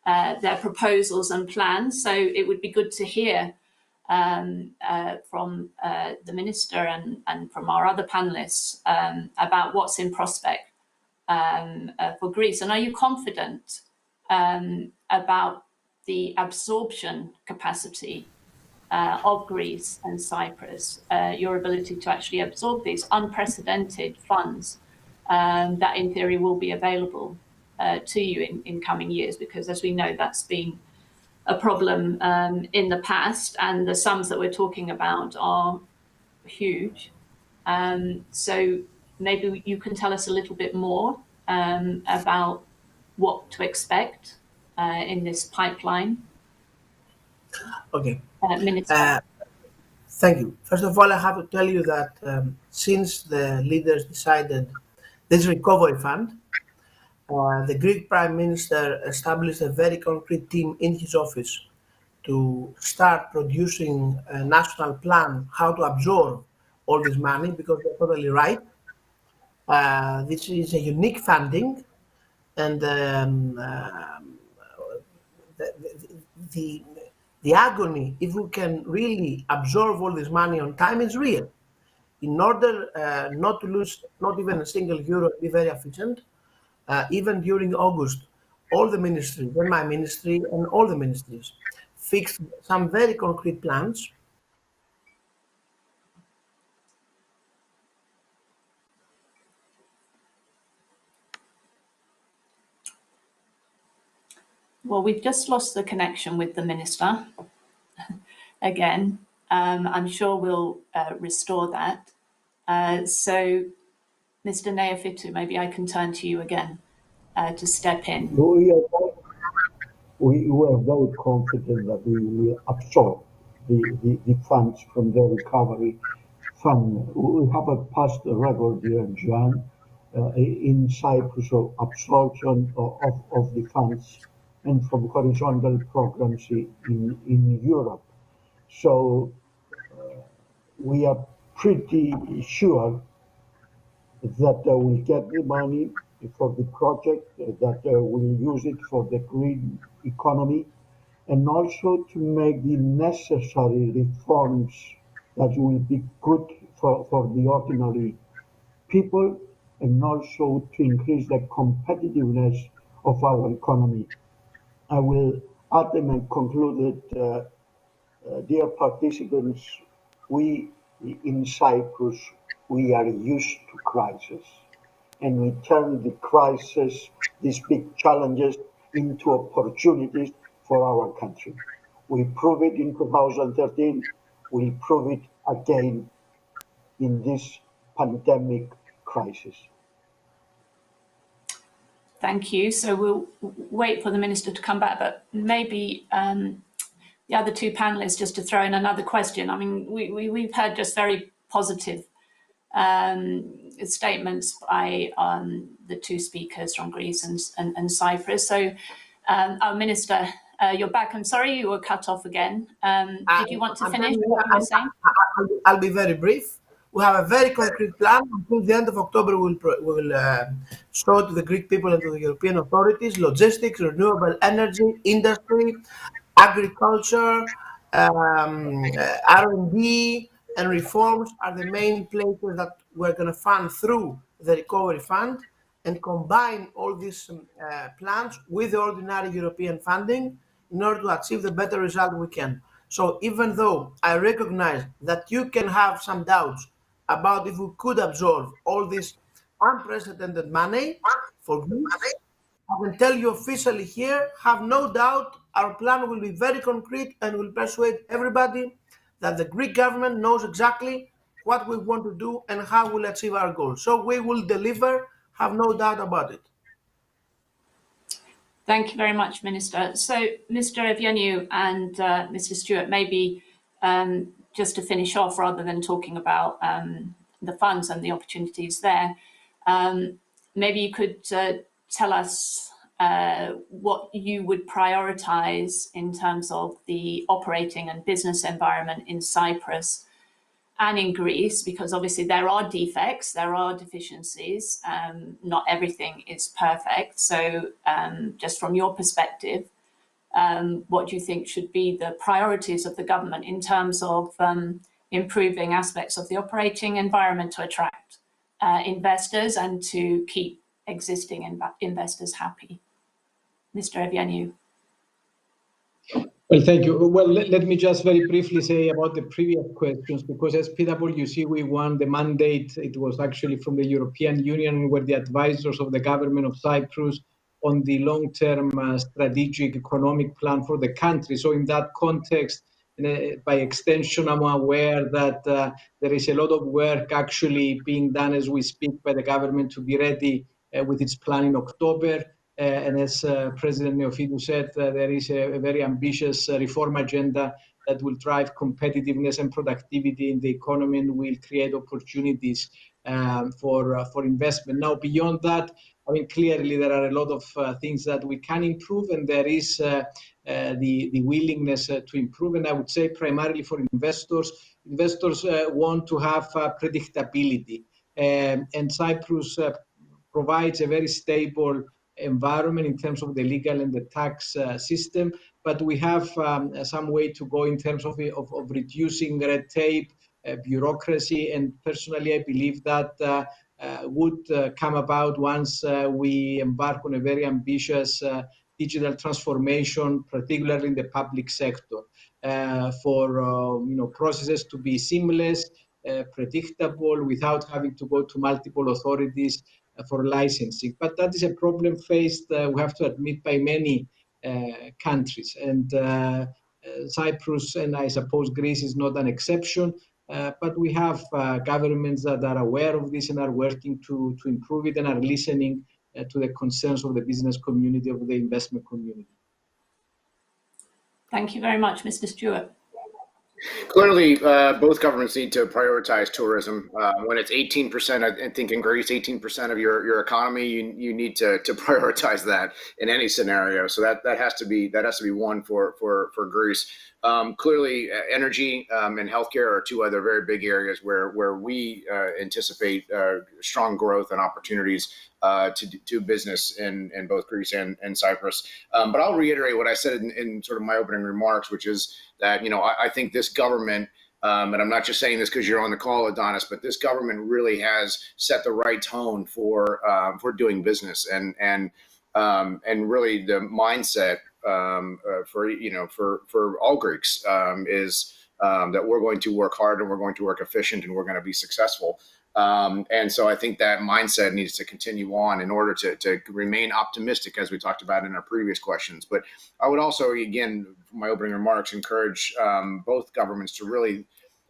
their proposals and plans. So it would be good to hear from the Minister and from our other panelists about what's in prospect for Greece. And are you confident about the absorption capacity of Greece and Cyprus, your ability to actually absorb these unprecedented funds that in theory will be available to you in coming years? Because as we know, that's been a problem in the past, and the sums that we're talking about are huge. So maybe you can tell us a little bit more about what to expect in this pipeline. Okay. Minister. Thank you. First of all, I have to tell you that since the leaders decided this recovery fund, the Greek Prime Minister established a very concrete team in his office to start producing a national plan how to absorb all this money, because they're totally right. This is a unique funding, and the agony, if we can really absorb all this money on time, is real. In order not to lose not even a single euro, be very efficient, even during August, all the ministries, and my ministry and all the ministries, fixed some very concrete plans. Well, we've just lost the connection with the Minister again. I'm sure we'll restore that. So, Mr. Neofitu, maybe I can turn to you again to step in. We are very confident that we will absorb the funds from the recovery fund. We have a past record here, John, in Cyprus of absorption of the funds and from horizontal programs in Europe. So we are pretty sure that we'll get the money for the project, that we'll use it for the green economy, and also to make the necessary reforms that will be good for the ordinary people, and also to increase the competitiveness of our economy. I will add and conclude that, dear participants, we in Cyprus, we are used to crisis, and we turn the crisis, these big challenges, into opportunities for our country. We proved it in 2013, we prove it again in this pandemic crisis. Thank you. So we'll wait for the Minister to come back, but maybe the other two panelists, just to throw in another question. I mean, we've heard just very positive statements by the two speakers from Greece and Cyprus. So our Minister, you're back. I'm sorry you were cut off again. Did you want to finish what you were saying? I'll be very brief. We have a very concrete plan. Until the end of October, we will show to the Greek people and to the European authorities logistics, renewable energy, industry, agriculture, R&D, and reforms are the main places that we're going to fund through the recovery fund and combine all these plans with the ordinary European funding in order to achieve the better result we can. So even though I recognize that you can have some doubts about if we could absorb all this unprecedented money for Greece, I can tell you officially here, have no doubt, our plan will be very concrete and will persuade everybody that the Greek government knows exactly what we want to do and how we'll achieve our goals. So we will deliver, have no doubt about it. Thank you very much, Minister. So, Mr. Evianiou and Mr. Stewart, maybe just to finish off, rather than talking about the funds and the opportunities there, maybe you could tell us what you would prioritize in terms of the operating and business environment in Cyprus and in Greece, because obviously there are defects, there are deficiencies, not everything is perfect. So just from your perspective, what do you think should be the priorities of the government in terms of improving aspects of the operating environment to attract investors and to keep existing investors happy? Mr. Evianiou. Well, thank you. Well, let me just very briefly say about the previous questions, because as PwC, we won the mandate. It was actually from the European Union. We were the advisors of the government of Cyprus on the long-term strategic economic plan for the country. So in that context, by extension, I'm aware that there is a lot of work actually being done as we speak by the government to be ready with its plan in October. And as President Neofidou said, there is a very ambitious reform agenda that will drive competitiveness and productivity in the economy and will create opportunities for investment. Now, beyond that, I mean, clearly there are a lot of things that we can improve, and there is the willingness to improve. And I would say primarily for investors want to have predictability. And Cyprus provides a very stable environment in terms of the legal and the tax system, but we have some way to go in terms of reducing red tape, bureaucracy, and personally I believe that would come about once we embark on a very ambitious digital transformation, particularly in the public sector, for processes to be seamless, predictable, without having to go to multiple authorities for licensing. But that is a problem faced, we have to admit, by many countries. And Cyprus, and I suppose Greece, is not an exception. But we have governments that are aware of this and are working to improve it and are listening to the concerns of the business community, of the investment community. Thank you very much, Mr. Stewart. Clearly, both governments need to prioritize tourism. When it's 18%, I think in Greece, 18% of your economy, you need to prioritize that in any scenario. So that has to be one for Greece. Clearly, energy and healthcare are two other very big areas where we anticipate strong growth and opportunities to business in both Greece and Cyprus. But I'll reiterate what I said in sort of my opening remarks, which is that, I think this government, and I'm not just saying this because you're on the call, Adonis, but this government really has set the right tone for doing business and really the mindset for all Greeks is that we're going to work hard and we're going to work efficient and we're going to be successful. And so I think that mindset needs to continue on in order to remain optimistic, as we talked about in our previous questions. But I would also, again, from my opening remarks, encourage both governments to really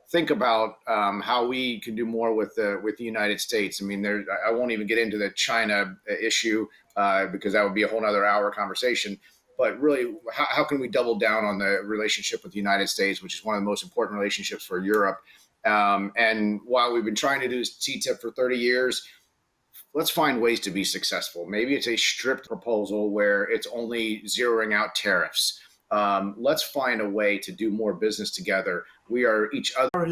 think about how we can do more with the United States. I mean, I won't even get into the China issue because that would be a whole other hour conversation. But really, how can we double down on the relationship with the United States, which is one of the most important relationships for Europe? And while we've been trying to do TTIP for 30 years, let's find ways to be successful. Maybe it's a strict proposal where it's only zeroing out tariffs. Let's find a way to do more business together. We are each other.